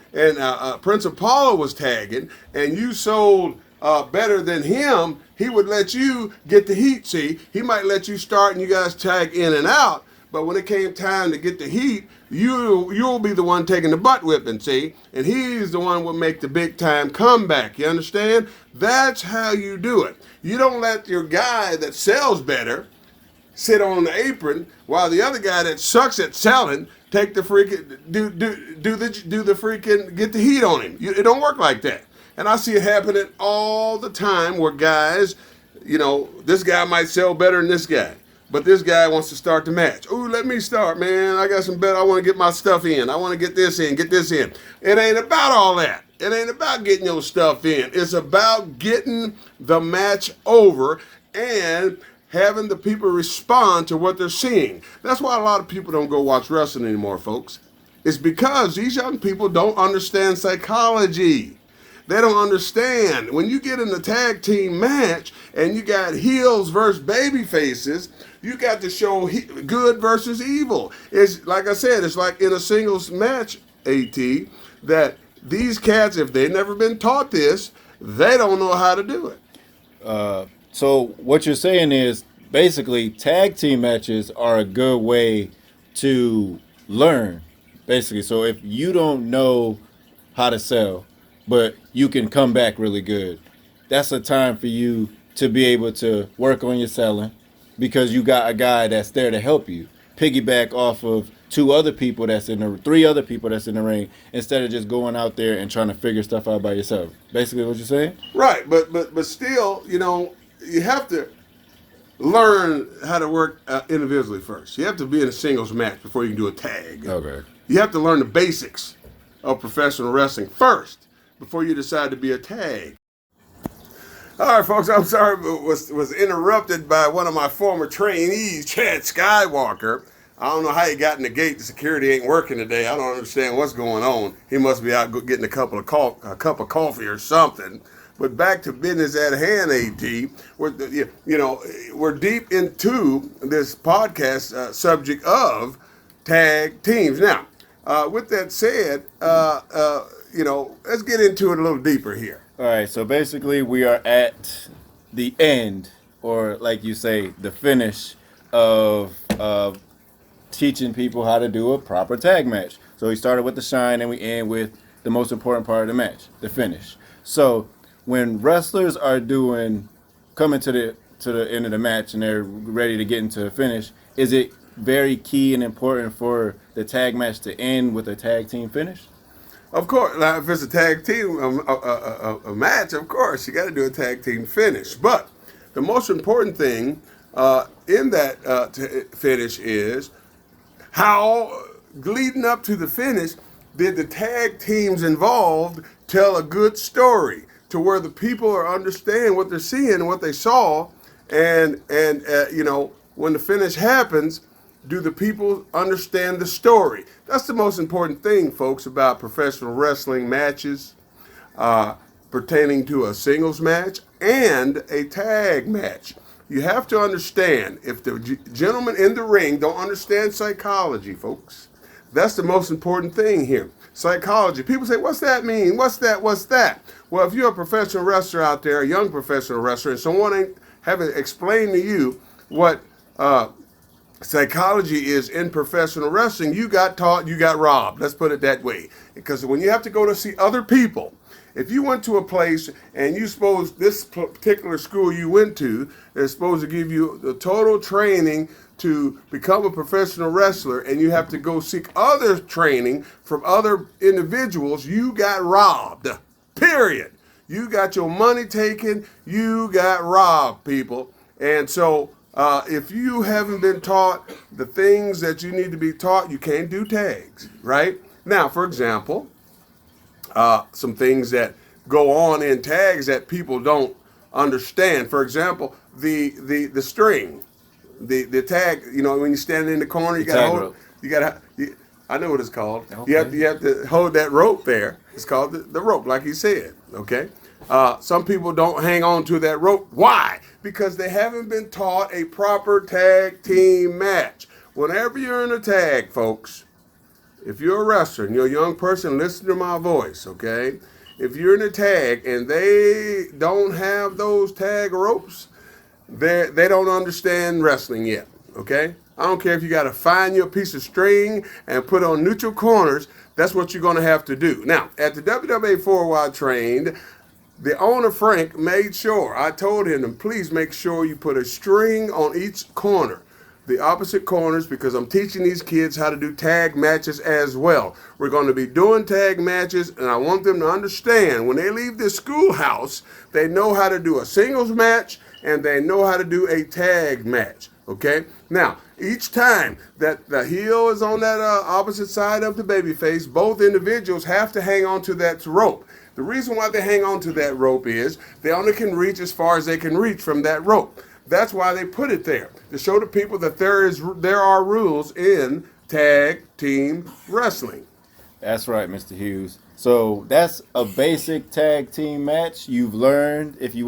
Prince Apollo was tagging and you sold better than him, he would let you get the heat, see? He might let you start and you guys tag in and out, but when it came time to get the heat, you'll be the one taking the butt whipping, see? And he's the one who will make the big time comeback, you understand? That's how you do it. You don't let your guy that sells better sit on the apron while the other guy that sucks at selling take the freaking, do the freaking, get the heat on him. It don't work like that. And I see it happening all the time where guys, this guy might sell better than this guy. But this guy wants to start the match. Ooh, let me start, man. I got some bet. I want to get my stuff in. I want to get this in, It ain't about all that. It ain't about getting your stuff in. It's about getting the match over and having the people respond to what they're seeing. That's why a lot of people don't go watch wrestling anymore, folks. It's because these young people don't understand psychology. They don't understand. When you get in a tag team match and you got heels versus baby faces, you got to show good versus evil. It's like I said, it's like in a singles match, AT, that these cats, if they've never been taught this, they don't know how to do it. So what you're saying is basically tag team matches are a good way to learn, basically. So if you don't know how to sell, but you can come back really good, that's a time for you to be able to work on your selling because you got a guy that's there to help you. Piggyback off of three other people that's in the ring instead of just going out there and trying to figure stuff out by yourself. Basically what you're saying? Right, but still, you have to learn how to work individually first. You have to be in a singles match before you can do a tag. Okay. You have to learn the basics of professional wrestling first before you decide to be a tag. All right, folks, I'm sorry, but was interrupted by one of my former trainees, Chad Skywalker. I don't know how he got in the gate. The security ain't working today. I don't understand what's going on. He must be out getting a cup of coffee or something. But back to business at hand, AT. We're deep into this podcast subject of tag teams. Now, with that said, let's get into it a little deeper here. All right, so basically we are at the end, or like you say, the finish of teaching people how to do a proper tag match. So we started with the shine and we end with the most important part of the match, the finish. So when wrestlers are coming to the end of the match and they're ready to get into a finish, is it very key and important for the tag match to end with a tag team finish? Of course, now if it's a tag team a match, of course you got to do a tag team finish. But the most important thing in that finish is how, leading up to the finish, did the tag teams involved tell a good story to where the people are understand what they're seeing and what they saw, and when the finish happens, do the people understand the story? That's the most important thing, folks, about professional wrestling matches pertaining to a singles match and a tag match. You have to understand, if the gentlemen in the ring don't understand psychology, folks, that's the most important thing here. Psychology. People say, what's that mean? What's that? Well, if you're a professional wrestler out there, a young professional wrestler, and someone haven't explained to you what psychology is in professional wrestling, you got taught, you got robbed. Let's put it that way. Because when you have to go to see other people, if you went to a place and you suppose this particular school you went to is supposed to give you the total training to become a professional wrestler, and you have to go seek other training from other individuals, you got robbed. Period. You got your money taken. You got robbed, people. And so if you haven't been taught the things that you need to be taught, you can't do tags, right? Now, for example, some things that go on in tags that people don't understand. For example, the string, the tag. When you stand in the corner, you got to hold. You got to. I know what it's called. Okay. You have to hold that rope there. It's called the rope, like he said. Okay. Some people don't hang on to that rope. Why? Because they haven't been taught a proper tag team match. Whenever you're in a tag, folks, if you're a wrestler and you're a young person, listen to my voice, okay? If you're in a tag and they don't have those tag ropes, they don't understand wrestling yet, okay? I don't care if you got to find your piece of string and put on neutral corners. That's what you're going to have to do. Now, at the WWA 4 while I trained, the owner, Frank, made sure, I told him, please make sure you put a string on each corner, the opposite corners, because I'm teaching these kids how to do tag matches as well. We're going to be doing tag matches, and I want them to understand when they leave this schoolhouse, they know how to do a singles match and they know how to do a tag match, okay? Now, each time that the heel is on that opposite side of the baby face, both individuals have to hang on to that rope. The reason why they hang on to that rope is they only can reach as far as they can reach from that rope. That's why they put it there, to show the people that there are rules in tag team wrestling. That's right, Mr. Hughes. So that's a basic tag team match you've learned. If you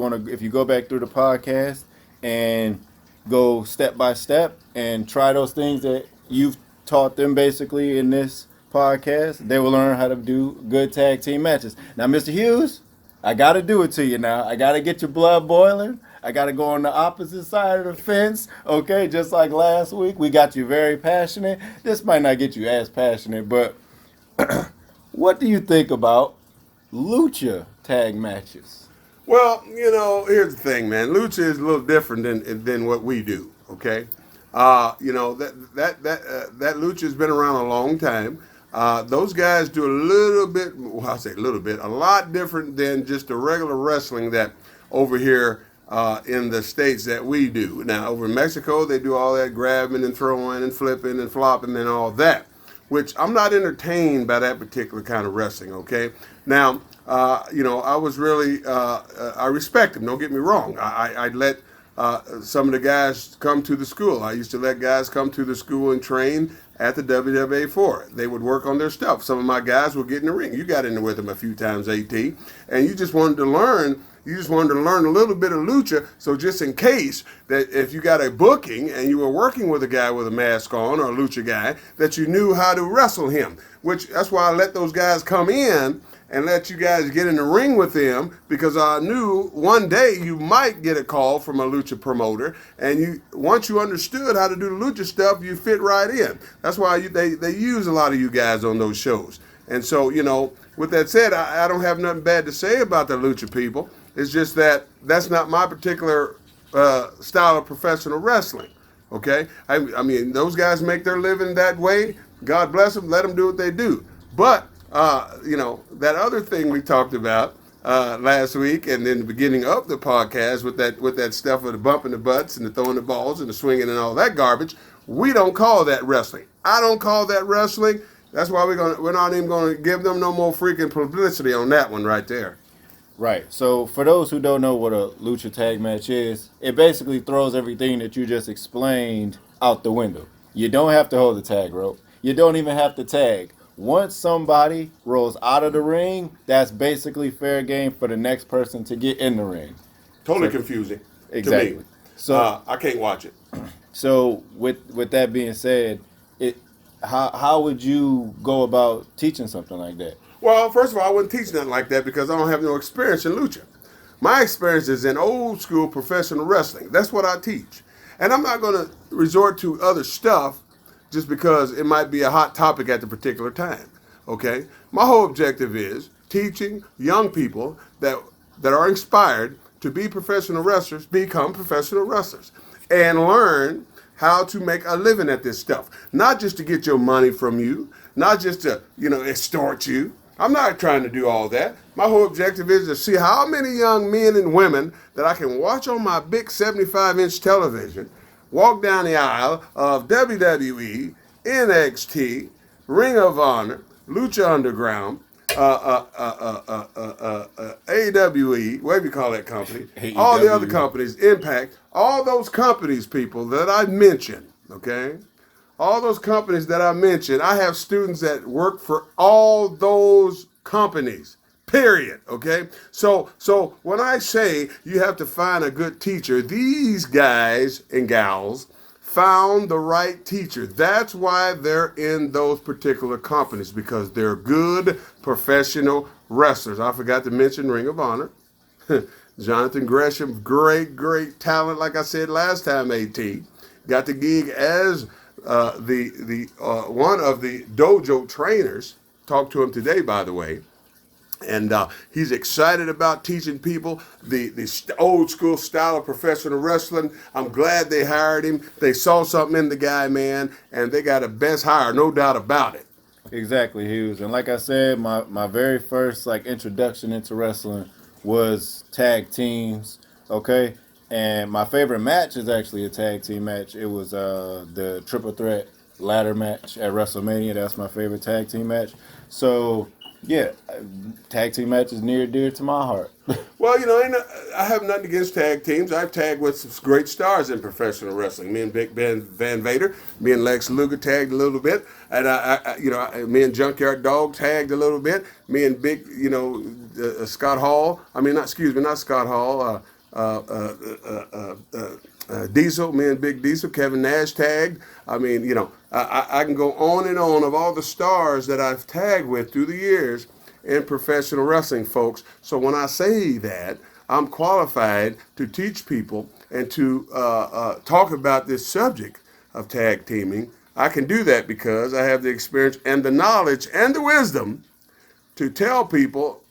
go back through the podcast and go step by step and try those things that you've taught them basically in this podcast, they will learn how to do good tag team matches. Now, Mr. Hughes, I got to do it to you now. I got to get your blood boiling. I got to go on the opposite side of the fence, okay? Just like last week, we got you very passionate. This might not get you as passionate, but what do you think about lucha tag matches? Well, here's the thing, man. Lucha is a little different than what we do. Okay, that lucha has been around a long time. Those guys do a little bit. Well, I say a little bit, a lot different than just the regular wrestling that over here in the states that we do. Now, over in Mexico, they do all that grabbing and throwing and flipping and flopping and all that, which I'm not entertained by that particular kind of wrestling. Okay, now. I was really, I respect him, don't get me wrong. I'd let some of the guys come to the school. I used to let guys come to the school and train at the WWA for it. They would work on their stuff. Some of my guys would get in the ring. You got in there with them a few times, AT, and you just wanted to learn. You just wanted to learn a little bit of lucha, so just in case that if you got a booking and you were working with a guy with a mask on or a lucha guy, that you knew how to wrestle him, that's why I let those guys come in and let you guys get in the ring with them, because I knew one day you might get a call from a lucha promoter, and once you understood how to do the lucha stuff, you fit right in. That's why they use a lot of you guys on those shows. And so, with that said, I don't have nothing bad to say about the lucha people. It's just that's not my particular style of professional wrestling. Okay? I mean, those guys make their living that way. God bless them. Let them do what they do. But that other thing we talked about last week and in the beginning of the podcast with that stuff of the bumping the butts and the throwing the balls and the swinging and all that garbage, we don't call that wrestling. I don't call that wrestling. That's why we're not even going to give them no more freaking publicity on that one right there. Right. So for those who don't know what a lucha tag match is, it basically throws everything that you just explained out the window. You don't have to hold the tag rope. You don't even have to tag. Once somebody rolls out of the ring, that's basically fair game for the next person to get in the ring. Totally confusing. Exactly. To me. So I can't watch it. So with that being said, how would you go about teaching something like that? Well, first of all, I wouldn't teach nothing like that because I don't have no experience in lucha. My experience is in old school professional wrestling. That's what I teach. And I'm not going to resort to other stuff just because it might be a hot topic at the particular time. Okay? My whole objective is teaching young people that are inspired to be professional wrestlers, become professional wrestlers, and learn how to make a living at this stuff. Not just to get your money from you, not just to, extort you. I'm not trying to do all that. My whole objective is to see how many young men and women that I can watch on my big 75-inch television walk down the aisle of WWE, NXT, Ring of Honor, Lucha Underground, AWE, whatever you call that company, all the other companies, Impact, all those companies, people that I mentioned, okay? All those companies that I mentioned, I have students that work for all those companies, period, okay? So when I say you have to find a good teacher, these guys and gals found the right teacher. That's why they're in those particular companies, because they're good professional wrestlers. I forgot to mention Ring of Honor. Jonathan Gresham, great talent, like I said last time, AT. Got the gig as the one of the dojo trainers. Talked to him today, by the way, and he's excited about teaching people the old school style of professional wrestling. I'm glad they hired him. They saw something in the guy, man, and they got a best hire, no doubt about it. Exactly, Hughes. And like I said, my very first introduction into wrestling was tag teams. Okay. And my favorite match is actually a tag team match. It was the triple threat ladder match at WrestleMania. That's my favorite tag team match. So, yeah, tag team match is near and dear to my heart. Well, I have nothing against tag teams. I've tagged with some great stars in professional wrestling. Me and Big Ben Van Vader, me and Lex Luger tagged a little bit, and me and Junkyard Dog tagged a little bit. Me and Big, Scott Hall. Not Scott Hall. Diesel, me and Big Diesel, Kevin Nash tagged. I can go on and on of all the stars that I've tagged with through the years in professional wrestling, folks. So when I say that, I'm qualified to teach people and to talk about this subject of tag teaming. I can do that because I have the experience and the knowledge and the wisdom to tell people,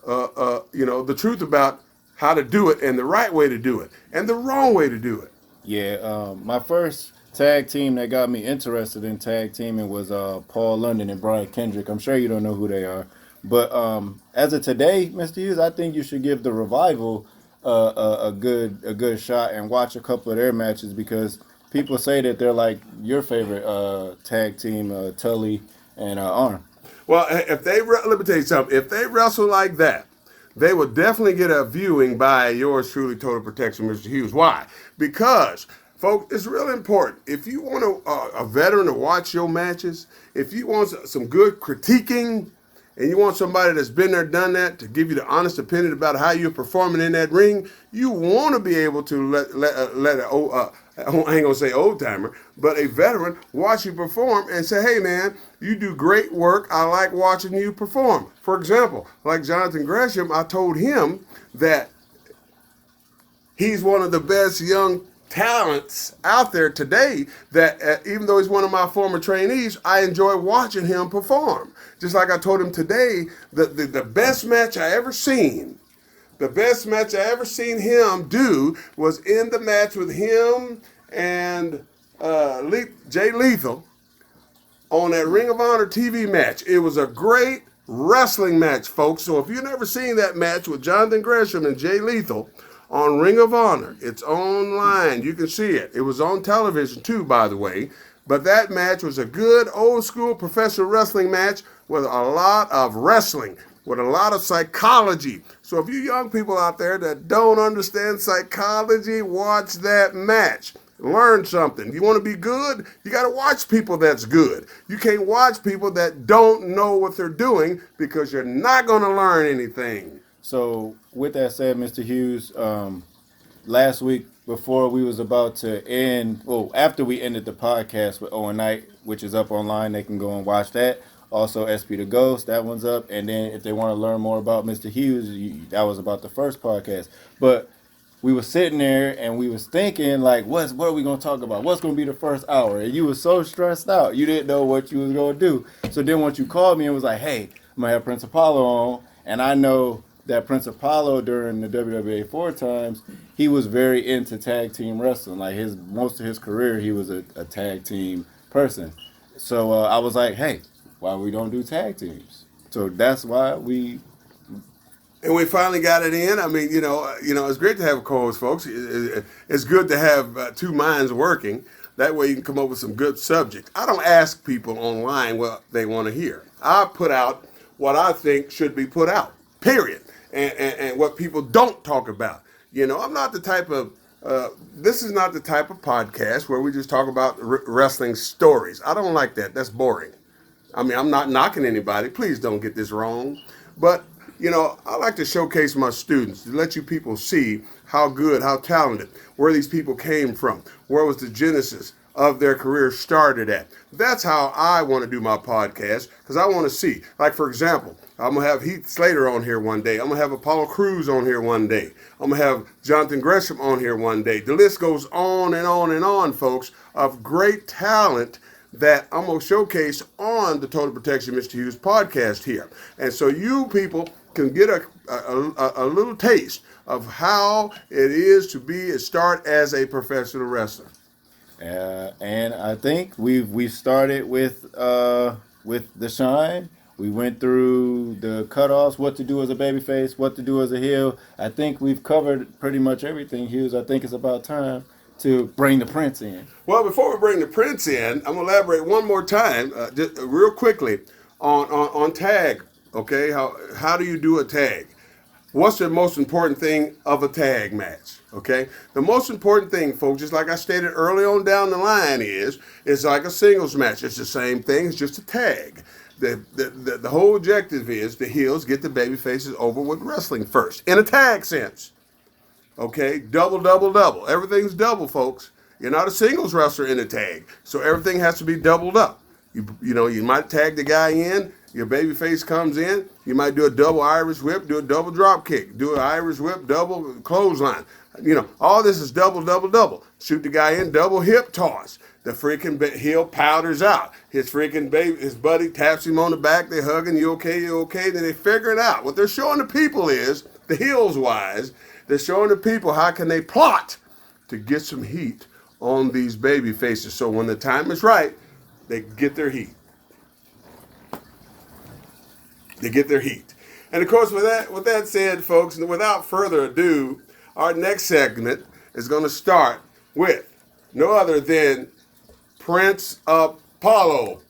the truth about how to do it and the right way to do it and the wrong way to do it. Yeah, my first tag team that got me interested in tag teaming was Paul London and Brian Kendrick. I'm sure you don't know who they are, but as of today, Mr. Hughes, I think you should give the Revival a good shot and watch a couple of their matches because people say that they're like your favorite tag team, Tully and Arn. Well, if they let me tell you something. If they wrestle like that, they will definitely get a viewing by yours truly, Total Protection, Mr. Hughes. Why? Because, folks, it's really important. If you want a veteran to watch your matches, if you want some good critiquing, and you want somebody that's been there, done that, to give you the honest opinion about how you're performing in that ring, you want to be able to let I ain't gonna say old timer, but a veteran watch you perform and say, hey man, you do great work. I like watching you perform. For example, like Jonathan Gresham, I told him that he's one of the best young talents out there today that even though he's one of my former trainees, I enjoy watching him perform. Just like I told him today, the best match I ever seen, the best match I ever seen him do was in the match with him and Jay Lethal on that Ring of Honor TV match. It was a great wrestling match, folks. So if you've never seen that match with Jonathan Gresham and Jay Lethal on Ring of Honor, it's online. You can see it. It was on television too, by the way. But that match was a good old school professional wrestling match with a lot of wrestling, with a lot of psychology. So if you young people out there that don't understand psychology, watch that match. Learn something. You want to be good? You got to watch people that's good. You can't watch people that don't know what they're doing because you're not going to learn anything. So with that said, Mr. Hughes, last week before we was about to end, well, after we ended the podcast with Owen Knight, which is up online, they can go and watch that. Also, SP the Ghost, that one's up. And then if they want to learn more about Mr. Hughes, that was about the first podcast. But we were sitting there and we was thinking, like, what are we going to talk about? What's going to be the first hour? And you was so stressed out. You didn't know what you was going to do. So then once you called me and was like, hey, I'm going to have Prince Apollo on. And I know that Prince Apollo during the WWA 4 times, he was very into tag team wrestling. Like most of his career, he was a tag team person. So I was like, hey, why we don't do tag teams? So that's why we. And we finally got it in. I mean, you know, it's great to have a co-host, folks. It's good to have two minds working. That way you can come up with some good subjects. I don't ask people online what they want to hear. I put out what I think should be put out, period. And what people don't talk about. You know, I'm not the type of, this is not the type of podcast where we just talk about wrestling stories. I don't like that. That's boring. I mean, I'm not knocking anybody. Please don't get this wrong. But, you know, I like to showcase my students, to let you people see how good, how talented, where these people came from, where was the genesis of their career started at. That's how I want to do my podcast, because I want to see. Like, for example, I'm going to have Heath Slater on here one day. I'm going to have Apollo Crews on here one day. I'm going to have Jonathan Gresham on here one day. The list goes on and on and on, folks, of great talent that I'm going to showcase on the Total Protection Mr. Hughes podcast here. And so you people can get a little taste of how it is to start as a professional wrestler. And I think we've started with the shine. We went through the cutoffs, what to do as a babyface, what to do as a heel. I think we've covered pretty much everything, Hughes. I think it's about time to bring the Prince in. Well, before we bring the Prince in, I'm going to elaborate one more time, just real quickly, on tag, okay? How do you do a tag? What's the most important thing of a tag match, okay? The most important thing, folks, just like I stated early on down the line, it's like a singles match. It's the same thing. It's just a tag. The whole objective is the heels get the baby faces over with wrestling first, in a tag sense. Okay, double, double, double. Everything's double, folks. You're not a singles wrestler in a tag, so everything has to be doubled up. You might tag the guy in, your baby face comes in, you might do a double Irish whip, do a double drop kick, do an Irish whip, double clothesline. All this is double, double, double. Shoot the guy in, double hip toss. The freaking heel powders out. His buddy taps him on the back, they hugging, you okay, you okay? Then they figure it out. What they're showing the people is, the heels wise, They're showing the people how can they plot to get some heat on these baby faces. So when the time is right, they get their heat. They get their heat. And of course, with that said, folks, and without further ado, our next segment is going to start with no other than Prince Apollo.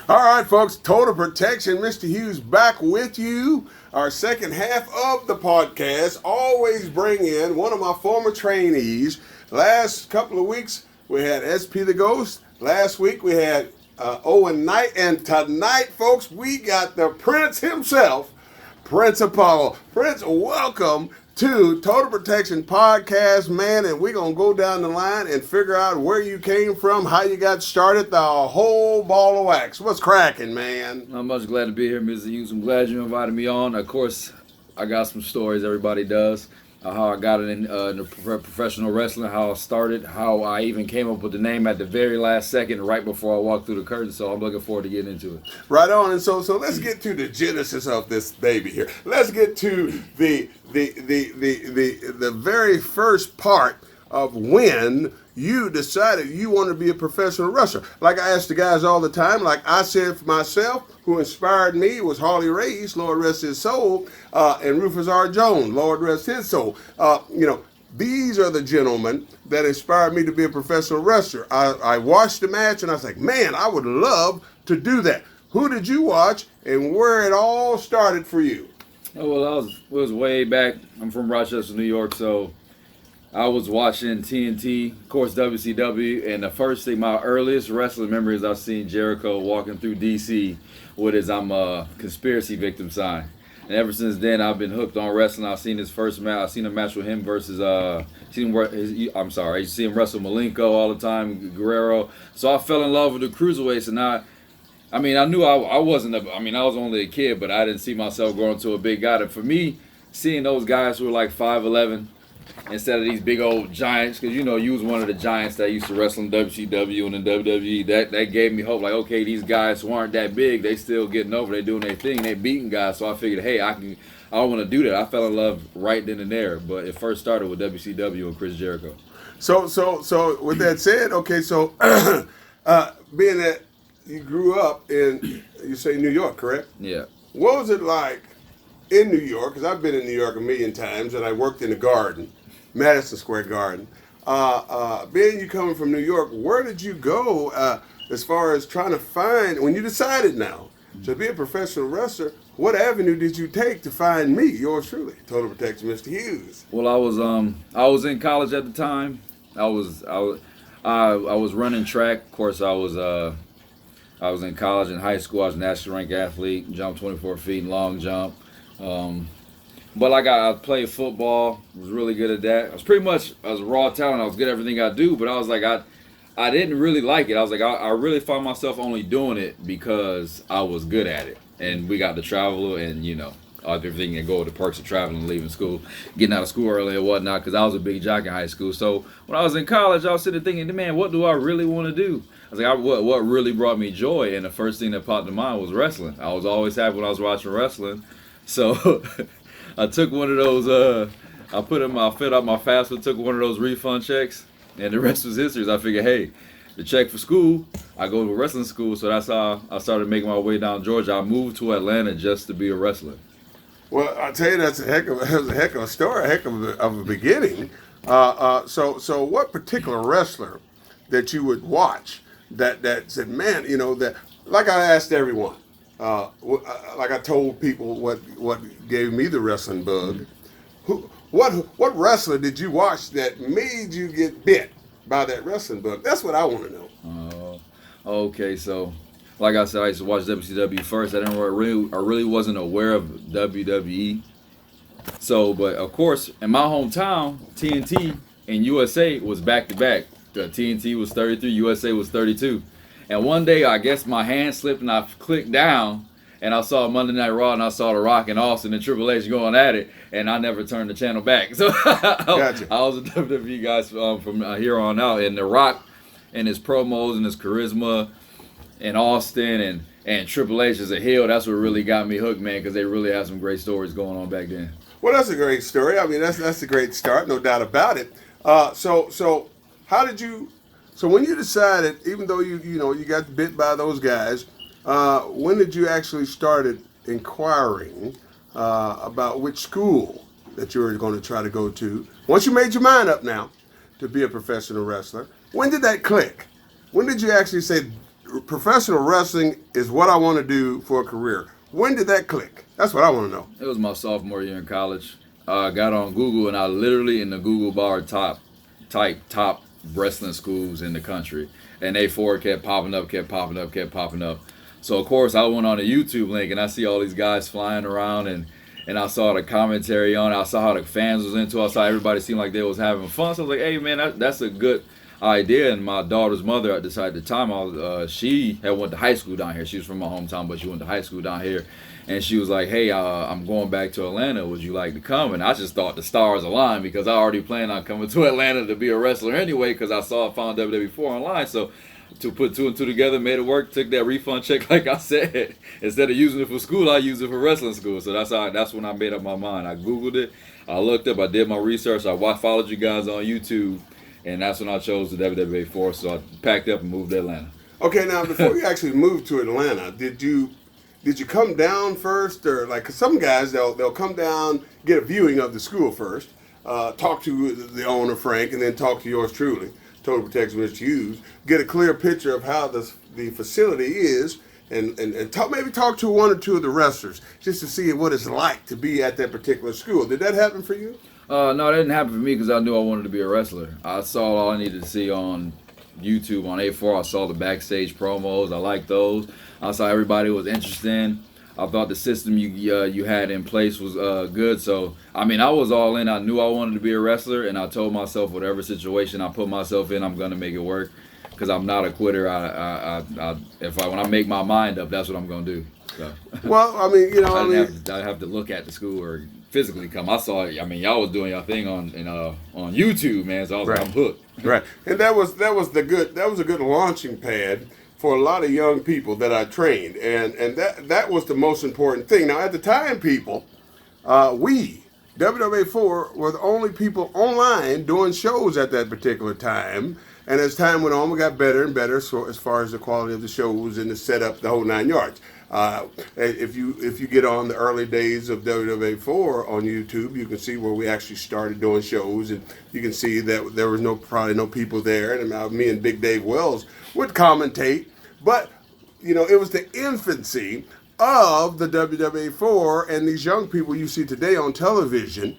All right, folks, Total Protection, Mr. Hughes back with you. Our second half of the podcast, always bring in one of my former trainees. Last couple of weeks, we had SP the Ghost. Last week, we had Owen Knight. And tonight, folks, we got the Prince himself, Prince Apollo. Prince, welcome to Total Protection Podcast, man, and we're going to go down the line and figure out where you came from, how you got started, the whole ball of wax. What's cracking, man? I'm much glad to be here, Mr. Hughes. I'm glad you invited me on. Of course, I got some stories, everybody does. How I got in the professional wrestling, how I started, how I even came up with the name at the very last second, right before I walked through the curtain. So I'm looking forward to getting into it. Right on. And so let's get to the genesis of this baby here. Let's get to the very first part of when you decided you wanted to be a professional wrestler. Like I ask the guys all the time, like I said for myself, who inspired me was Harley Race, Lord rest his soul, and Rufus R. Jones, Lord rest his soul. These are the gentlemen that inspired me to be a professional wrestler. I watched the match and I was like, man, I would love to do that. Who did you watch and where it all started for you? Oh, well, it was way back. I'm from Rochester, New York, so I was watching TNT, of course, WCW, and the first thing, my earliest wrestling memories, I've seen Jericho walking through DC with his "I'm a conspiracy victim" sign. And ever since then, I've been hooked on wrestling. I've seen his first match. I've seen a match with him versus, I used to see him wrestle Malenko all the time, Guerrero. So I fell in love with the cruiserweights, and I knew I wasn't, I was only a kid, but I didn't see myself growing to a big guy. And for me, seeing those guys who were like 5'11", instead of these big old giants, because you was one of the giants that used to wrestle in WCW and in WWE. That gave me hope. Like, okay, these guys who aren't that big, they still getting over. They doing their thing. They beating guys. So I figured, hey, I want to do that. I fell in love right then and there. But it first started with WCW and Chris Jericho. So with that said, okay, so being that you grew up in, you say New York, correct? Yeah. What was it like in New York? Because I've been in New York a million times, and I worked in the Garden, Madison Square Garden. Being you coming from New York, where did you go as far as trying to find, when you decided now to be a professional wrestler, what avenue did you take to find me, yours truly, Total Protection, Mr. Hughes? Well, I was in college at the time. I was running track. Of course, I was in college and high school. I was a national ranked athlete, jumped 24 feet, long jump. But like I played football, was really good at that. I was raw talent. I was good at everything I do, but I was like, I didn't really like it. I was like, I really found myself only doing it because I was good at it. And we got to travel and, everything that go with the perks of traveling and leaving school, getting out of school early and whatnot, because I was a big jock in high school. So when I was in college, I was sitting there thinking, man, what do I really want to do? I was like, what really brought me joy? And the first thing that popped in mind was wrestling. I was always happy when I was watching wrestling. So I took one of those, I filled out my FAFSA, took one of those refund checks, and the rest was history. So I figured, hey, the check for school, I go to wrestling school, so that's how I started making my way down Georgia. I moved to Atlanta just to be a wrestler. Well, I tell you, that's a heck of a story, a heck of a beginning. So what particular wrestler that you would watch that said, man, that, like I asked everyone, like I told people what gave me the wrestling bug. What wrestler did you watch that made you get bit by that wrestling bug? That's what I want to know. Okay, so like I said, I used to watch WCW first. I really wasn't aware of WWE. So, but of course, in my hometown, TNT and USA was back to back. The TNT was 33, USA was 32. And one day, I guess my hand slipped and I clicked down and I saw Monday Night Raw and I saw The Rock and Austin and Triple H going at it, and I never turned the channel back. So Gotcha. I was a WWE guy from here on out, and The Rock and his promos and his charisma and Austin and Triple H as a heel, that's what really got me hooked, man, because they really had some great stories going on back then. Well, that's a great story. I mean, that's a great start, no doubt about it. So how did you? So when you decided, even though you got bit by those guys, when did you actually started inquiring about which school that you were going to try to go to? Once you made your mind up now to be a professional wrestler, when did that click? When did you actually say professional wrestling is what I want to do for a career? When did that click? That's what I want to know. It was my sophomore year in college. I got on Google and I literally in the Google bar typed top wrestling schools in the country. And A4 kept popping up. So of course I went on a YouTube link and I see all these guys flying around and I saw the commentary on it. I saw how the fans was into it. I saw everybody seemed like they was having fun. So I was like, hey man, that's a good idea. And my daughter's mother decided at the time she had went to high school down here. She was from my hometown, but she went to high school down here. And she was like, hey, I'm going back to Atlanta. Would you like to come? And I just thought the stars aligned because I already planned on coming to Atlanta to be a wrestler anyway because I found WWE4 online. So to put two and two together, made it work, took that refund check like I said. Instead of using it for school, I used it for wrestling school. So that's when I made up my mind. I Googled it. I looked up. I did my research. I followed you guys on YouTube. And that's when I chose the WWA4. So I packed up and moved to Atlanta. Okay, now before you actually moved to Atlanta, did you come down first, or like 'cause some guys they'll come down, get a viewing of the school first, talk to the owner Frank, and then talk to yours truly, Total Protection Mr. Hughes, get a clear picture of how the facility is, and maybe talk to one or two of the wrestlers just to see what it's like to be at that particular school. Did that happen for you? No, it didn't happen for me because I knew I wanted to be a wrestler. I saw all I needed to see on YouTube on A4. I saw the backstage promos. I liked those. I saw everybody was interested. I thought the system you had in place was good. So, I mean, I was all in. I knew I wanted to be a wrestler, and I told myself whatever situation I put myself in, I'm going to make it work because I'm not a quitter. When I make my mind up, that's what I'm going to do. So. Well, I mean, I didn't have to look at the school or physically come. I saw. I mean, y'all was doing your thing on YouTube, man. So I was like, I'm hooked. Right, and that was a good launching pad for a lot of young people that I trained, and that was the most important thing. Now at the time, people, we WWA4 were the only people online doing shows at that particular time. And as time went on, we got better and better so as far as the quality of the shows and the setup, the whole 9 yards. If you get on the early days of WWA4 on YouTube, you can see where we actually started doing shows, and you can see that there was probably no people there, and me and Big Dave Wells would commentate. But it was the infancy of the WWA4 and these young people you see today on television.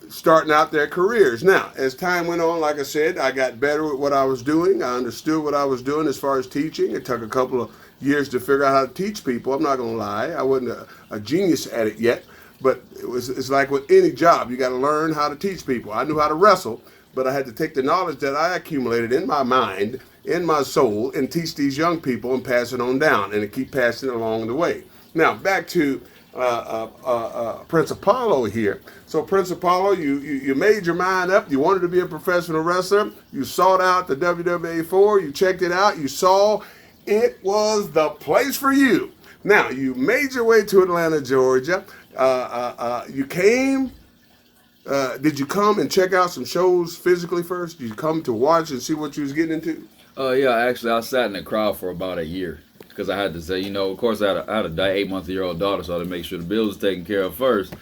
Starting out their careers. Now, as time went on, like I said, I got better with what I was doing. I understood what I was doing as far as teaching. It took a couple of years to figure out how to teach people. I'm not going to lie. I wasn't a genius at it yet, but it's like with any job. You got to learn how to teach people. I knew how to wrestle, but I had to take the knowledge that I accumulated in my mind, in my soul, and teach these young people and pass it on down, and to keep passing it along the way. Now, back to Prince Apollo here. So Prince Apollo, you made your mind up. You wanted to be a professional wrestler. You sought out the WWA4. You checked it out. You saw it was the place for you. Now you made your way to Atlanta, Georgia. You came. Did you come and check out some shows physically first? Did you come to watch and see what you was getting into? Yeah, actually, I sat in the crowd for about a year. Because I had to say, of course, I had a 8-month-old daughter, so I had to make sure the bills was taken care of first.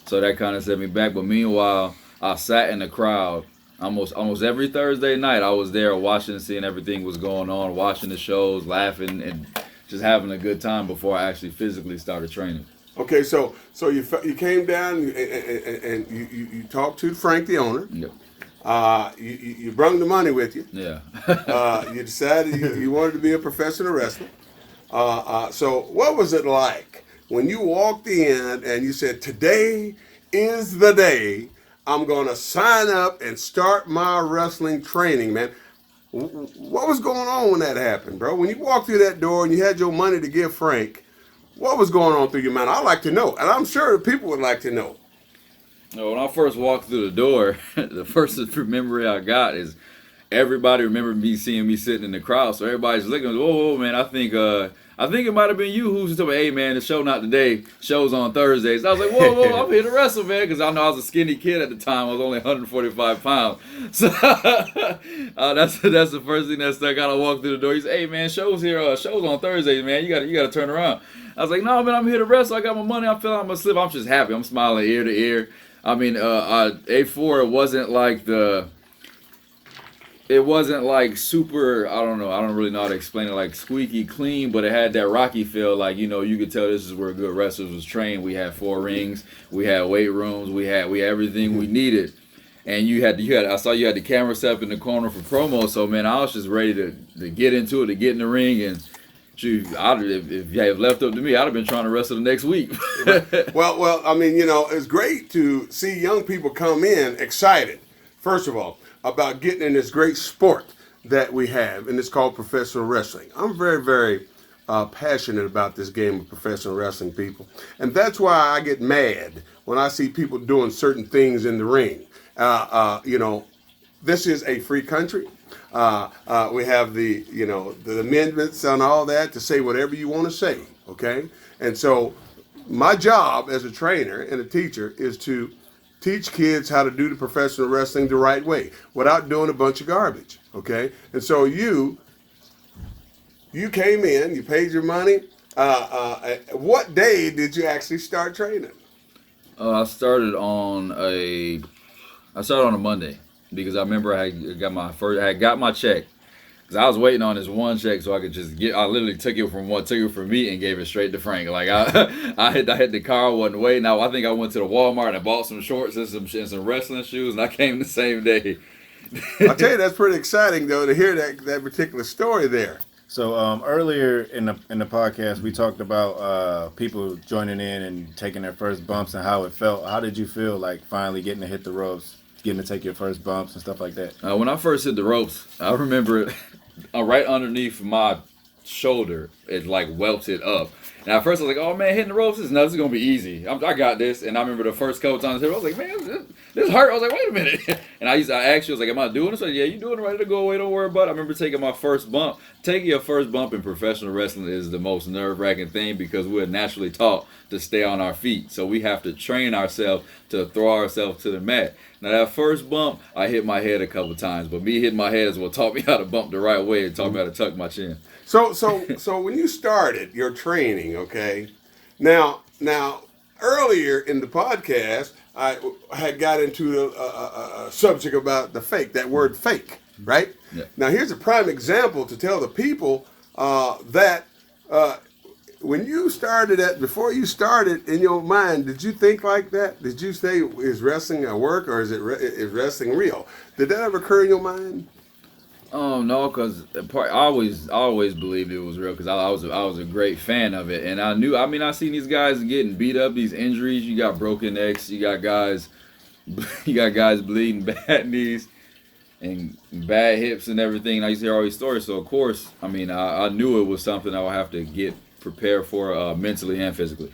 So that kind of set me back. But meanwhile, I sat in the crowd almost every Thursday night. I was there watching, seeing everything was going on, watching the shows, laughing, and just having a good time before I actually physically started training. Okay, so you came down and you talked to Frank, the owner. Yep. You brought the money with you. Yeah. You decided you wanted to be a professional wrestler. So what was it like when you walked in and you said, today is the day I'm going to sign up and start my wrestling training, man? What was going on when that happened, bro? When you walked through that door and you had your money to give Frank, what was going on through your mind? I'd like to know, and I'm sure people would like to know. When I first walked through the door, the first memory I got is everybody remembered seeing me sitting in the crowd. So everybody's looking, whoa, man, I think it might have been you who's told me, hey, man, the show not today, show's on Thursdays. I was like, whoa, I'm here to wrestle, man, because I know I was a skinny kid at the time. I was only 145 pounds. So that's the first thing that stuck out. I walked through the door. He said, hey, man, show's here. Show's on Thursdays, man. You got to turn around. I was like, no, man, I'm here to wrestle. I got my money. I feel like I'm going to slip. I'm just happy. I'm smiling ear to ear. I mean, A4, it wasn't like super, I don't really know how to explain it, like squeaky clean, but it had that Rocky feel. Like, you know, you could tell this is where good wrestlers was trained. We had 4 rings, we had weight rooms, we had everything we needed. And I saw you had the camera set up in the corner for promo. So, man, I was just ready to get into it, to get in the ring. And shoot, if you had left up to me, I'd have been trying to wrestle the next week. Well, I mean, you know, it's great to see young people come in excited, first of all, about getting in this great sport that we have, and it's called professional wrestling. I'm very, very passionate about this game of professional wrestling, people. And that's why I get mad when I see people doing certain things in the ring. You know, this is a free country. We have the amendments and all that to say whatever you want to say, okay? And so my job as a trainer and a teacher is to teach kids how to do the professional wrestling the right way without doing a bunch of garbage, okay? And so you came in, you paid your money. What day did you actually start training? I started on a Monday because I remember I had got my check. Because I was waiting on this one check so I could just I literally took it from me and gave it straight to Frank. Like I hit the car, wasn't waiting. I think I went to the Walmart and I bought some shorts and some wrestling shoes, and I came the same day. I'll tell you, that's pretty exciting though to hear that particular story there. So earlier in the podcast, we talked about people joining in and taking their first bumps and how it felt. How did you feel like finally getting to hit the ropes, getting to take your first bumps and stuff like that? When I first hit the ropes, I remember right underneath my shoulder, it like welted up. And at first I was like, oh man, hitting the ropes this is going to be easy. I got this. And I remember the first couple times I was like, man, this hurt. I was like, wait a minute. And I actually was like, am I doing this? I said, yeah, you doing it, ready to go away, don't worry about it. I remember taking my first bump. Taking your first bump in professional wrestling is the most nerve-wracking thing because we're naturally taught to stay on our feet. So we have to train ourselves to throw ourselves to the mat. Now that first bump, I hit my head a couple times, but me hitting my head is what taught me how to bump the right way and taught me how to tuck my chin. So when you started your training, okay, now earlier in the podcast, I had got into a subject about the fake, that word fake, right? Yeah. Now here's a prime example to tell the people that when you started before you started in your mind, did you think like that? Did you say, is wrestling a work or is wrestling real? Did that ever occur in your mind? No, because I always believed it was real because I was a great fan of it, and I seen these guys getting beat up, these injuries. You got broken necks, you got guys bleeding bad knees and bad hips and everything. And I used to hear all these stories, so of course, I knew it was something I would have to get prepared for mentally and physically.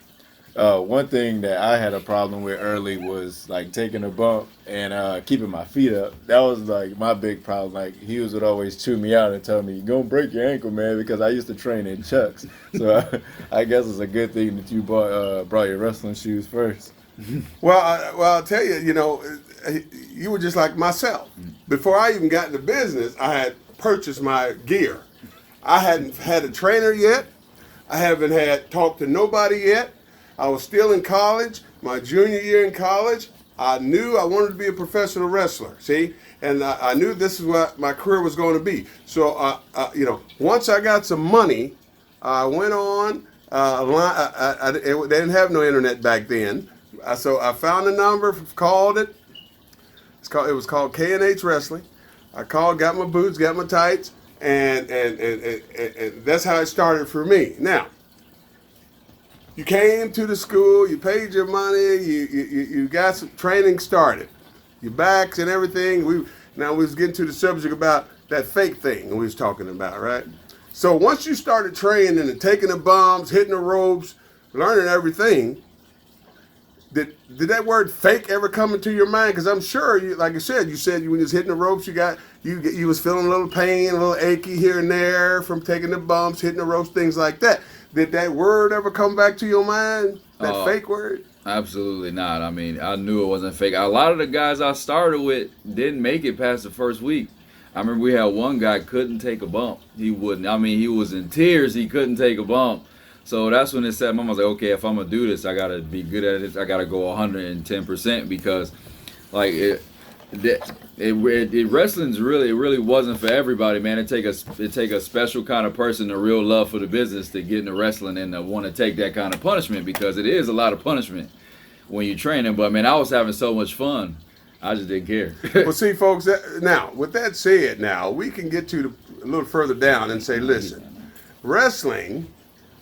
One thing that I had a problem with early was like taking a bump and keeping my feet up. That was like my big problem. Like Hughes would always chew me out and tell me, "You're gonna break your ankle, man," because I used to train in Chucks. So I guess it's a good thing that you brought your wrestling shoes first. Well, I'll tell you, you were just like myself. Before I even got into business, I had purchased my gear. I hadn't had a trainer yet. I haven't talked to nobody yet. I was still in college, my junior year in college. I knew I wanted to be a professional wrestler, see? And I knew this is what my career was going to be. So, once I got some money, I went on. They didn't have no internet back then. So I found a number, called it. It was called K&H Wrestling. I called, got my boots, got my tights, and that's how it started for me. Now, you came to the school, you paid your money, you got some training started, your backs and everything. We was getting to the subject about that fake thing we was talking about, right? So once you started training and taking the bumps, hitting the ropes, learning everything, Did that word fake ever come into your mind? Because I'm sure, like you said when you was hitting the ropes, you was feeling a little pain, a little achy here and there from taking the bumps, hitting the ropes, things like that. Did that word ever come back to your mind? That fake word? Absolutely not. I mean, I knew it wasn't fake. A lot of the guys I started with didn't make it past the first week. I remember we had one guy couldn't take a bump. He wouldn't. I mean, he was in tears. He couldn't take a bump. So that's when it set my mind. I was like, okay, if I'm gonna do this, I gotta be good at it. I gotta go 110% because, like, wrestling's really wasn't for everybody, man. It take a special kind of person, a real love for the business to get into wrestling and to want to take that kind of punishment, because it is a lot of punishment when you're training. But man, I was having so much fun, I just didn't care. Well, see, folks. Now, with that said, now we can get to a little further down and say, listen, wrestling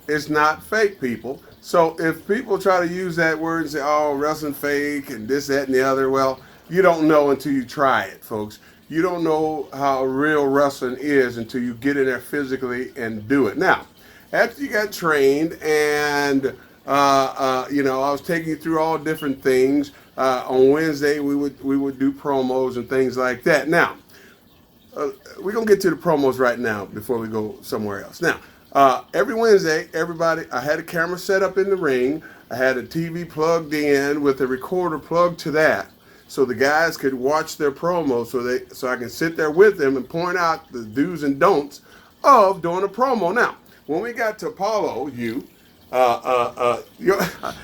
is not fake, people. So if people try to use that word and say, oh, wrestling fake and this, that, and the other, well, you don't know until you try it, folks. You don't know how real wrestling is until you get in there physically and do it. Now, after you got trained and, I was taking you through all different things. On Wednesday, we would do promos and things like that. Now, we're going to get to the promos right now before we go somewhere else. Now, every Wednesday, I had a camera set up in the ring. I had a TV plugged in with a recorder plugged to that, so the guys could watch their promos. So I can sit there with them and point out the do's and don'ts of doing a promo. Now, when we got to Apollo, you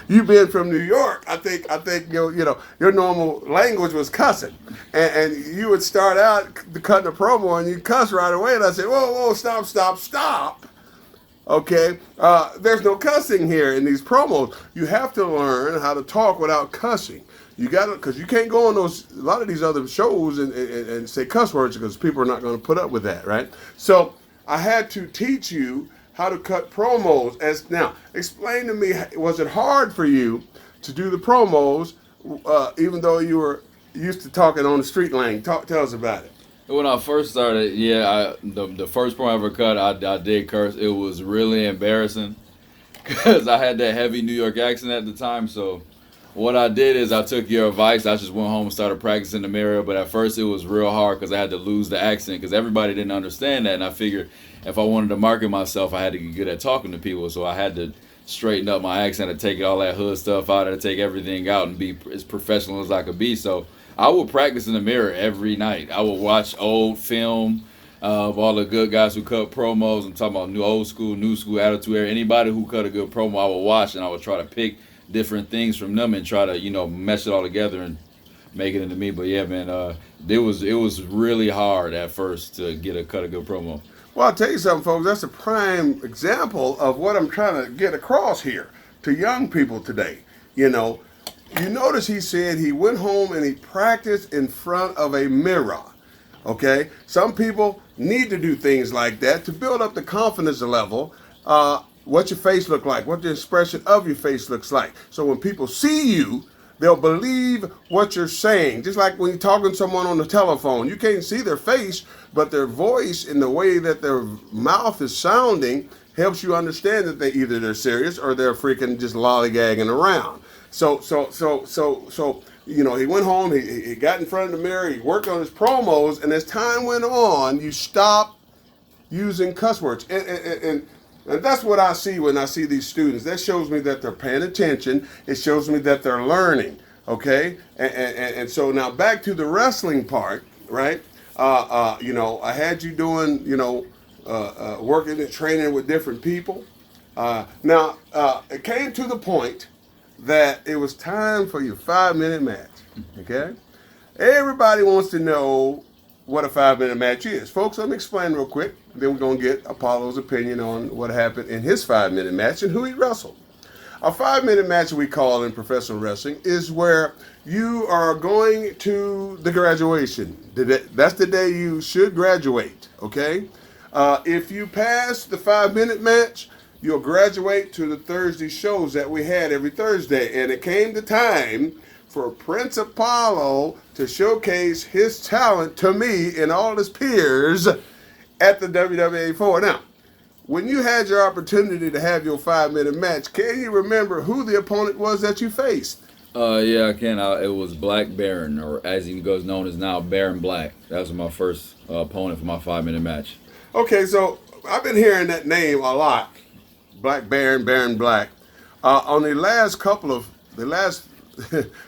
being from New York, I think your normal language was cussing, and you would start out cutting a promo and you cuss right away, and I said, whoa, stop. Okay, there's no cussing here in these promos. You have to learn how to talk without cussing. You got to, because you can't go on a lot of these other shows and say cuss words, because people are not going to put up with that, right? So I had to teach you how to cut promos. Now, explain to me, was it hard for you to do the promos, even though you were used to talking on the street lane? Tell us about it. When I first started, the first promo I ever cut, I did curse. It was really embarrassing because I had that heavy New York accent at the time. So what I did is I took your advice. I just went home and started practicing the mirror. But at first it was real hard because I had to lose the accent because everybody didn't understand that. And I figured if I wanted to market myself, I had to get good at talking to people. So I had to straighten up my accent and take all that hood stuff out and take everything out and be as professional as I could be. So I would practice in the mirror every night. I would watch old film of all the good guys who cut promos. I'm talking about old school, new school, attitude era. Anybody who cut a good promo, I would watch, and I would try to pick different things from them and try to, mesh it all together and make it into me. But yeah, man, it was really hard at first to cut a good promo. Well, I'll tell you something, folks. That's a prime example of what I'm trying to get across here to young people today. You notice he said he went home and he practiced in front of a mirror. Okay? Some people need to do things like that to build up the confidence level. What your face look like, what the expression of your face looks like. So when people see you, they'll believe what you're saying. Just like when you're talking to someone on the telephone, you can't see their face, but their voice and the way that their mouth is sounding helps you understand that they're serious or they're freaking just lollygagging around. So he went home, he got in front of the mirror, he worked on his promos, and as time went on, you stopped using cuss words. And that's what I see when I see these students. That shows me that they're paying attention. It shows me that they're learning, okay? And so now back to the wrestling part, right? I had you doing, working and training with different people. Now, it came to the point that it was time for your 5-minute match, okay? Everybody wants to know what a 5-minute match is. Folks, let me explain real quick. Then we're going to get Apollo's opinion on what happened in his 5-minute match and who he wrestled. A 5-minute match, we call in professional wrestling, is where you are going to the graduation. That's the day you should graduate, okay? If you pass the 5-minute match, you'll graduate to the Thursday shows that we had every Thursday. And it came the time for Prince Apollo to showcase his talent to me and all his peers at the WWA 4. Now, when you had your opportunity to have your 5-minute match, can you remember who the opponent was that you faced? Yeah, I can. It was Black Baron, or as he goes known as now, Baron Black. That was my first opponent for my 5-minute match. Okay, so I've been hearing that name a lot, Black Baron, Baron Black. On the last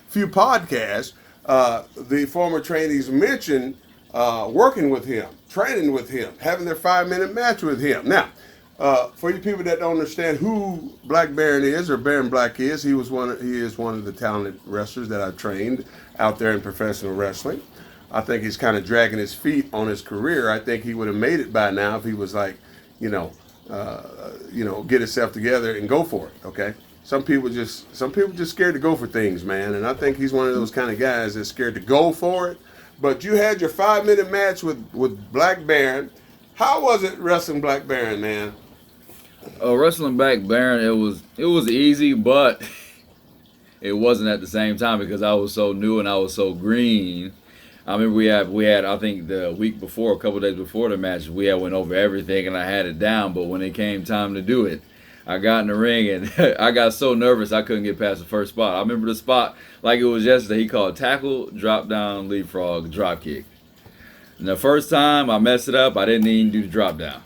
few podcasts, the former trainees mentioned working with him, training with him, having their 5-minute match with him. Now, for you people that don't understand who Black Baron is or Baron Black is, he is one of the talented wrestlers that I trained out there in professional wrestling. I think he's kind of dragging his feet on his career. I think he would have made it by now if he was like, get himself together and go for it. Okay. Some people just scared to go for things, man. And I think he's one of those kind of guys that's scared to go for it. But you had your 5-minute match with Black Baron. How was it wrestling Black Baron, man? Wrestling Black Baron, it was easy, but it wasn't at the same time because I was so new and I was so green. I mean, we had I think the week before, a couple days before the match, we had went over everything and I had it down. But when it came time to do it, I got in the ring and I got so nervous I couldn't get past the first spot. I remember the spot like it was yesterday. He called tackle, drop down, leapfrog, drop kick. And the first time I messed it up, I didn't even do the drop down.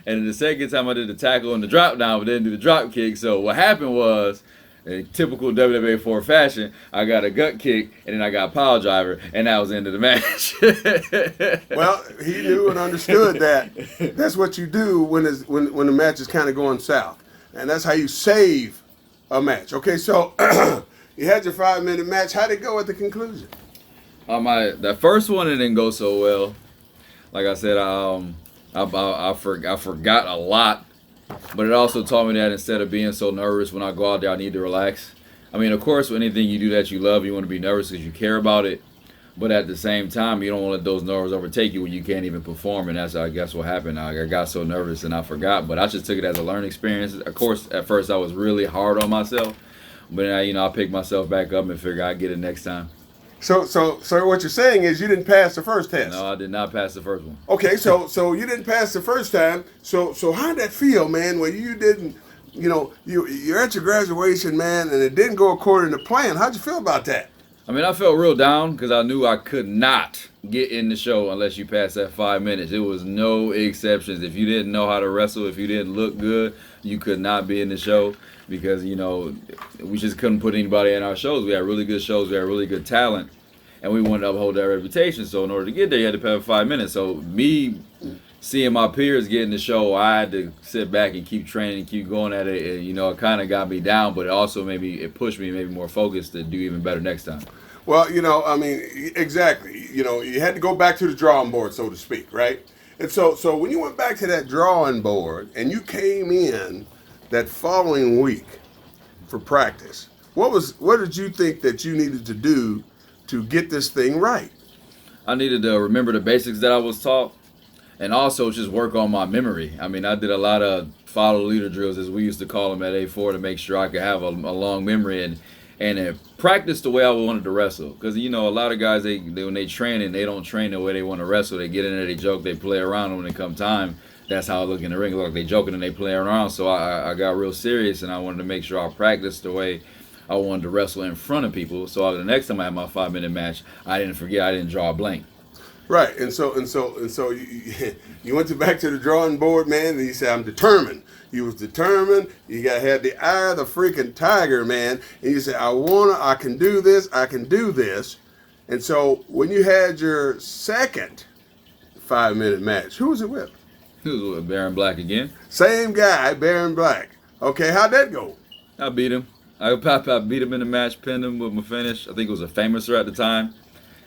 And the second time I did the tackle and the drop down, but didn't do the drop kick. So what happened was, in typical WWE 4 fashion, I got a gut kick and then I got a pile driver, and that was the end of the match. Well, he knew and understood that that's what you do when the match is kind of going south, and that's how you save a match. Okay, so you had your 5-minute match. How'd it go at the conclusion? That first one it didn't go so well. Like I said, I forgot a lot. But it also taught me that instead of being so nervous when I go out there, I need to relax. I mean, of course, with anything you do that you love, you want to be nervous because you care about it. But at the same time, you don't want to let those nerves overtake you when you can't even perform. And that's, I guess, what happened. I got so nervous and I forgot. But I just took it as a learning experience. Of course, at first, I was really hard on myself. But then, I picked myself back up and figured I'd get it next time. So what you're saying is you didn't pass the first test. No, I did not pass the first one. Okay, so you didn't pass the first time. So how'd that feel, man, when you didn't, you're at your graduation, man, and it didn't go according to plan? How'd you feel about that? I mean, I felt real down because I knew I could not get in the show unless you passed that 5 minutes. There was no exceptions. If you didn't know how to wrestle, if you didn't look good, you could not be in the show because, we just couldn't put anybody in our shows. We had really good shows. We had really good talent, and we wanted to uphold that reputation. So in order to get there, you had to pass 5 minutes. So me seeing my peers get in the show, I had to sit back and keep training and keep going at it. And, it kind of got me down, but it also it pushed me maybe more focused to do even better next time. Well, exactly. You had to go back to the drawing board, so to speak, right? And so when you went back to that drawing board and you came in that following week for practice, what did you think that you needed to do to get this thing right? I needed to remember the basics that I was taught and also just work on my memory. I mean, I did a lot of follow leader drills, as we used to call them at A4, to make sure I could have a long memory and practice the way I wanted to wrestle. Because, a lot of guys, they when they train and they don't train the way they want to wrestle. They get in there, they joke, they play around. When it come time, that's how I look in the ring. Look like they joking and they play around. So I got real serious, and I wanted to make sure I practiced the way I wanted to wrestle in front of people. So the next time I had my 5-minute match, I didn't forget, I didn't draw a blank. Right, and so you went back to the drawing board, man, and you said, I'm determined. You was determined. You had the eye of the freaking tiger, man. And you said, I can do this. I can do this. And so when you had your second 5-minute match, who was it with? It was with Baron Black again. Same guy, Baron Black. Okay, how'd that go? I beat him. I beat him in the match, pinned him with my finish. I think it was a Famouser at the time.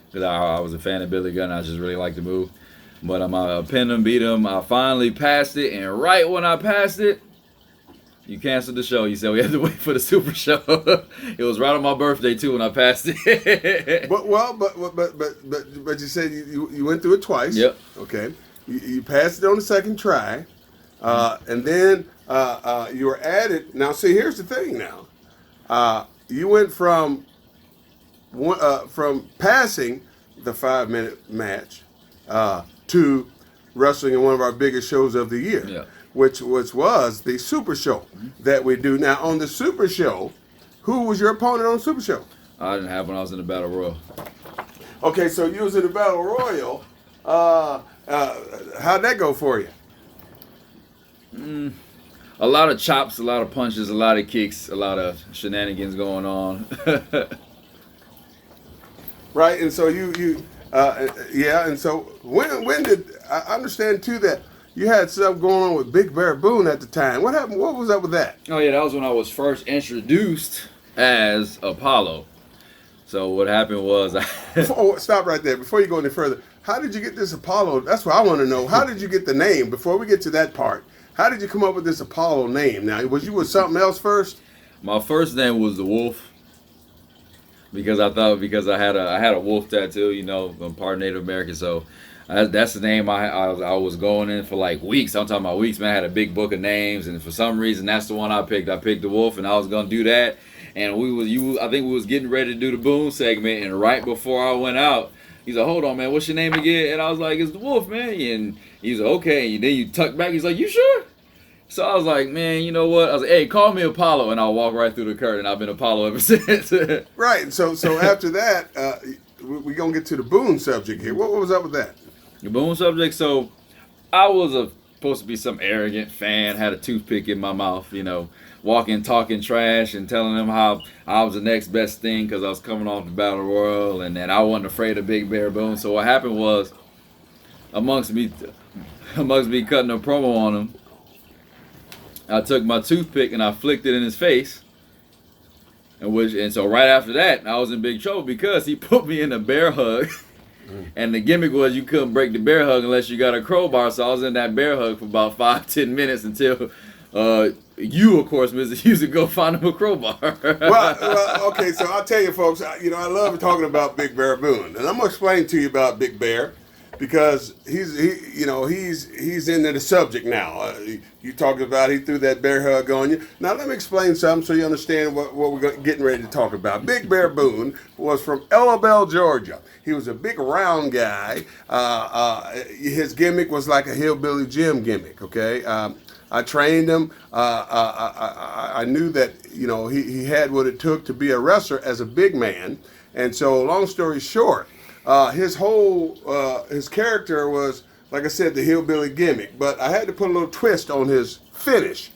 Because I was a fan of Billy Gunn. I just really liked the move. But I pinned him, beat him. I finally passed it. And right when I passed it, you canceled the show. You said we had to wait for the Super Show. It was right on my birthday, too, when I passed it. But you said you went through it twice. Yep. Okay. You passed it on the second try. And then you were added. Now, see, here's the thing now. You went from passing the 5-minute match to wrestling in one of our biggest shows of the year, which was the Super Show that we do. Now, on the Super Show, who was your opponent on Super Show? I didn't have when I was in the Battle Royal. Okay, so you was in the Battle Royal. How'd that go for you? A lot of chops, a lot of punches, a lot of kicks, a lot of shenanigans going on. Right, and so and so when did I understand too that you had stuff going on with Big Bear Boone at the time? What happened? What was up with that? Oh yeah, that was when I was first introduced as Apollo. So what happened was, Stop right there before you go any further. How did you get this Apollo? That's what I want to know. How did you get the name? Before we get to that part, how did you come up with this Apollo name? Now, was you with something else first? my first name was the Wolf. Because I had a wolf tattoo, you know, I'm part Native American, so that's the name I was going in for like weeks. I'm talking about weeks, man. I had a big book of names, and for some reason, that's the one I picked. I picked the Wolf, and I was gonna do that. And I think we was getting ready to do the Boone segment, and right before I went out, he's like, "Hold on, man, what's your name again?" And I was like, "It's the Wolf, man." And he's like, "Okay." And then you tuck back. He's like, "You sure?" So I was like, man, you know what? I was like, hey, call me Apollo, and I'll walk right through the curtain. I've been Apollo ever since. Right. So after that, we're gonna get to the Boone subject here. What was up with that? The Boone subject. So I was supposed to be some arrogant fan, had a toothpick in my mouth, you know, walking, talking trash, and telling them how I was the next best thing because I was coming off the Battle Royal, and that I wasn't afraid of Big Bear Boone. So what happened was, amongst me cutting a promo on him, I took my toothpick and I flicked it in his face, and so right after that, I was in big trouble because he put me in a bear hug, and the gimmick was you couldn't break the bear hug unless you got a crowbar. So I was in that bear hug for about 5-10 minutes until you, of course, Mr. Hughes, to go find him a crowbar. well, okay. So I'll tell you, folks. I love talking about Big Bear Boone, and I'm gonna explain to you about Big Bear. Because he's into the subject now. You talked about he threw that bear hug on you. Now let me explain something so you understand what we're getting ready to talk about. Big Bear Boone was from Ella Bell, Georgia. He was a big round guy. His gimmick was like a hillbilly Jim gimmick. Okay, I trained him. I knew that he had what it took to be a wrestler as a big man. And so, long story short. His character was, like I said, the hillbilly gimmick, but I had to put a little twist on his finish.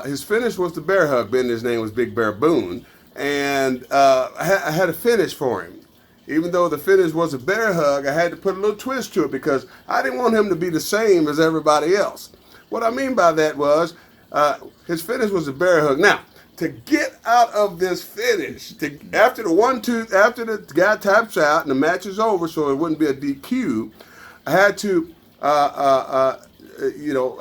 His finish was the bear hug, being his name was Big Bear Boone, and I had a finish for him. Even though the finish was a bear hug, I had to put a little twist to it because I didn't want him to be the same as everybody else. What I mean by that was his finish was a bear hug. Now, to get out of this finish, after the guy taps out and the match is over, so it wouldn't be a DQ, I had to, I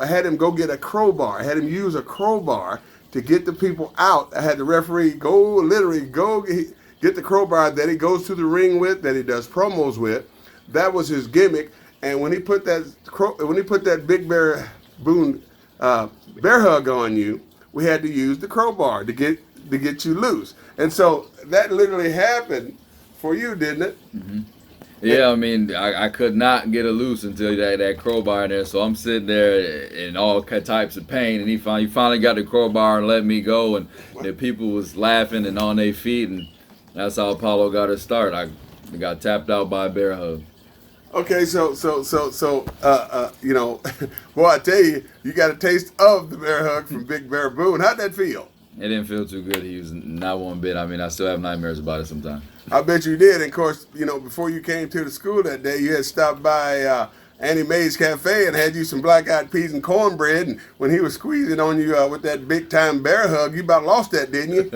had him go get a crowbar. I had him use a crowbar to get the people out. I had the referee go get the crowbar that he goes to the ring with, that he does promos with. That was his gimmick. And when he put that Big Bear Boone bear hug on you, we had to use the crowbar to get you loose. And so that literally happened for you, didn't it? Mm-hmm. Yeah, I mean, I could not get it loose until that crowbar in there. So I'm sitting there in all types of pain, and he finally got the crowbar and let me go, and the people was laughing and on their feet, and that's how Apollo got his start. I got tapped out by a bear hug. Okay, so, boy, I tell you, you got a taste of the bear hug from Big Bear Boone. How'd that feel? It didn't feel too good. He was not one bit. I mean, I still have nightmares about it sometimes. I bet you did. And of course, before you came to the school that day, you had stopped by Annie Mae's Cafe and had you some black-eyed peas and cornbread. And when he was squeezing on you with that big-time bear hug, you about lost that, didn't you?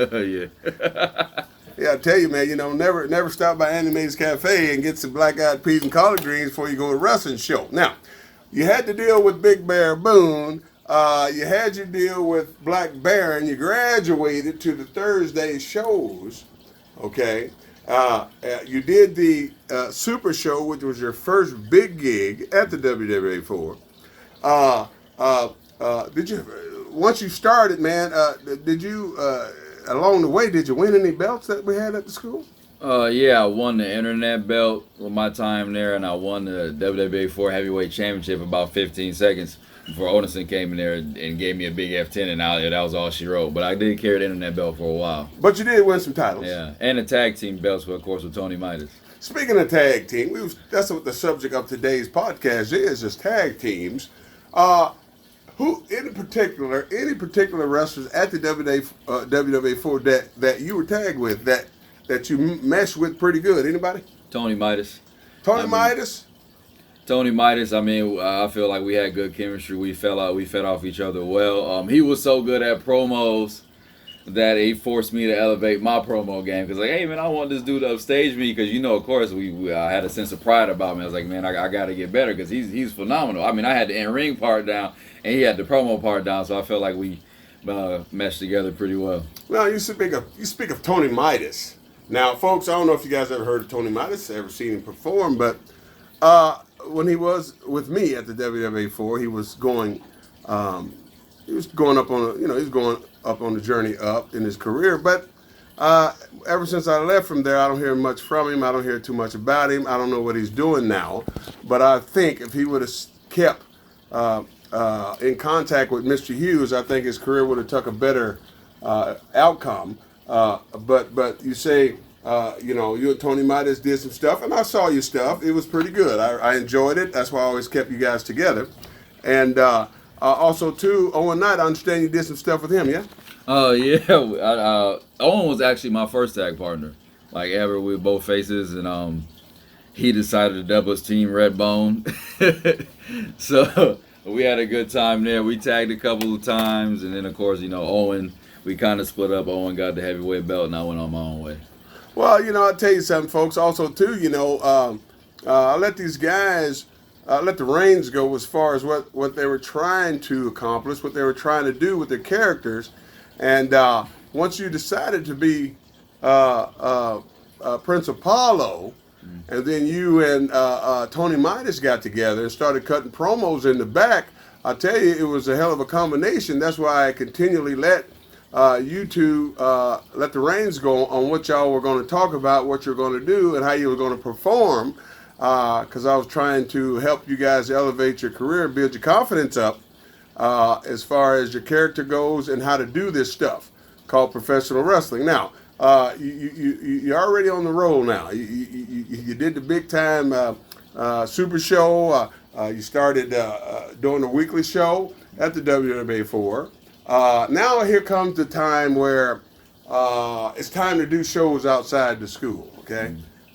Yeah. Yeah, I tell you, man, never stop by Annie Mae's Cafe and get some black-eyed peas and collard greens before you go to a wrestling show. Now, you had to deal with Big Bear Boone. You had your deal with Black Bear, and you graduated to the Thursday shows, okay? You did the Super Show, which was your first big gig at the WWA 4. Once you started, man, along the way, did you win any belts that we had at the school? Yeah, I won the internet belt with my time there, and I won the WWA 4 Heavyweight Championship about 15 seconds. before Odinson came in there and gave me a big F10, and that was all she wrote. But I did carry the internet belt for a while. But you did win some titles. Yeah, and the tag team belts, of course, with Tony Midas. Speaking of tag team, that's what the subject of today's podcast is tag teams. Who, in particular, any particular wrestlers at the WWA4 that you were tagged with, that you meshed with pretty good? Anybody? Tony Midas. Midas? Tony Midas, I feel like we had good chemistry. We fed off each other well. He was so good at promos that he forced me to elevate my promo game. Because, like, hey, man, I want this dude to upstage me. Because, of course, I had a sense of pride about me. I was like, man, I got to get better because he's phenomenal. I had the in-ring part down, and he had the promo part down. So I felt like we meshed together pretty well. Well, you speak of Tony Midas. Now, folks, I don't know if you guys ever heard of Tony Midas, ever seen him perform, but when he was with me at the WWA4, he was going up on the journey up in his career. But ever since I left from there, I don't hear much from him. I don't hear too much about him. I don't know what he's doing now. But I think if he would have kept in contact with Mr. Hughes, I think his career would have took a better outcome. But you say, you and Tony Midas did some stuff, and I saw your stuff. It was pretty good. I enjoyed it. That's why I always kept you guys together. And also, too, Owen Knight, I understand you did some stuff with him, yeah? Yeah. Owen was actually my first tag partner, like ever, with both faces, and he decided to double his team Redbone. So we had a good time there. We tagged a couple of times, and then, of course, Owen, we kind of split up. Owen got the heavyweight belt, and I went on my own way. Well, I'll tell you something, folks. Also, too, I let these guys let the reins go as far as what they were trying to accomplish, what they were trying to do with their characters. And once you decided to be Prince Apollo, and then you and Tony Midas got together and started cutting promos in the back, I tell you, it was a hell of a combination. That's why I continually let you two let the reins go on what y'all were going to talk about, what you're going to do, and how you were going to perform, because I was trying to help you guys elevate your career, build your confidence up as far as your character goes and how to do this stuff called professional wrestling. Now, you're already on the roll now. You did the big time super show. You started doing the weekly show at the WWA4. Now here comes the time where it's time to do shows outside the school, okay?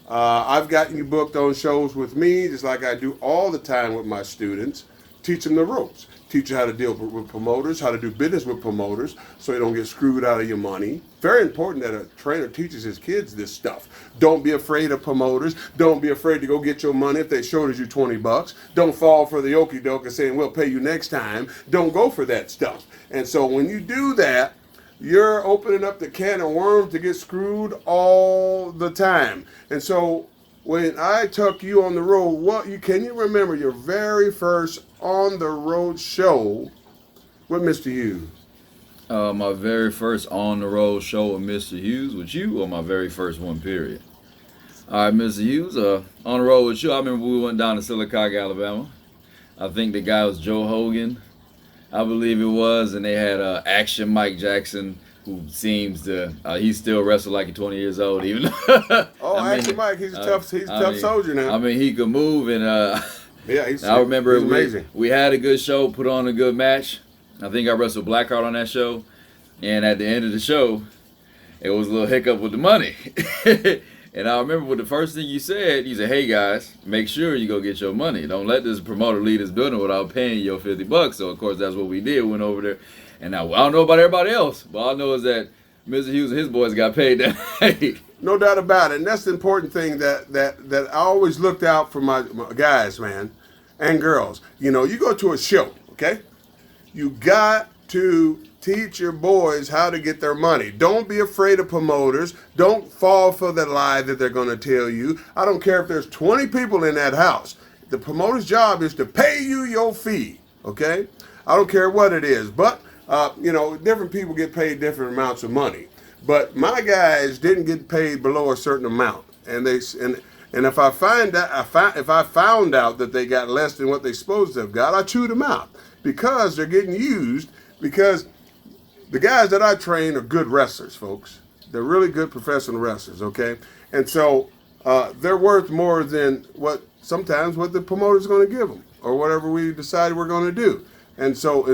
I've gotten you booked on shows with me, just like I do all the time with my students. Teach them the ropes. Teach you how to deal with promoters, how to do business with promoters so you don't get screwed out of your money. Very important that a trainer teaches his kids this stuff. Don't be afraid of promoters. Don't be afraid to go get your money if they shorted you $20. Don't fall for the okie doke and saying, we'll pay you next time. Don't go for that stuff. And so when you do that, you're opening up the can of worms to get screwed all the time. And so when I took you on the road, can you remember your very first on the road show with Mr. Hughes? My very first on the road show with Mr. Hughes with you, or my very first one, period? All right, Mr. Hughes, on the road with you. I remember we went down to Sylacauga, Alabama. I think the guy was Joe Hogan, I believe it was, and they had Action Mike Jackson, who seems to he still wrestled like he's 20 years old, even though Action Mike, he's a tough soldier now. He could move, and yeah, I remember he's amazing. We had a good show, put on a good match. I think I wrestled Blackheart on that show, and at the end of the show, it was a little hiccup with the money. And I remember what the first thing you said, hey guys, make sure you go get your money. Don't let this promoter leave this building without paying you your $50. So of course that's what we did, went over there. And now I don't know about everybody else, but all I know is that Mr. Hughes and his boys got paid that night. No doubt about it. And that's the important thing that I always looked out for my guys, man, and girls. You go to a show, okay? You got to teach your boys how to get their money. Don't be afraid of promoters. Don't fall for the lie that they're going to tell you. I don't care if there's 20 people in that house. The promoter's job is to pay you your fee, okay? I don't care what it is. But, different people get paid different amounts of money. But my guys didn't get paid below a certain amount. And if I found out that they got less than what they supposed to have got, I chewed them out. because they're getting used, because the guys that I train are good wrestlers, folks. They're really good professional wrestlers, okay? And so they're worth more than sometimes what the promoter's going to give them, or whatever we decide we're going to do. And so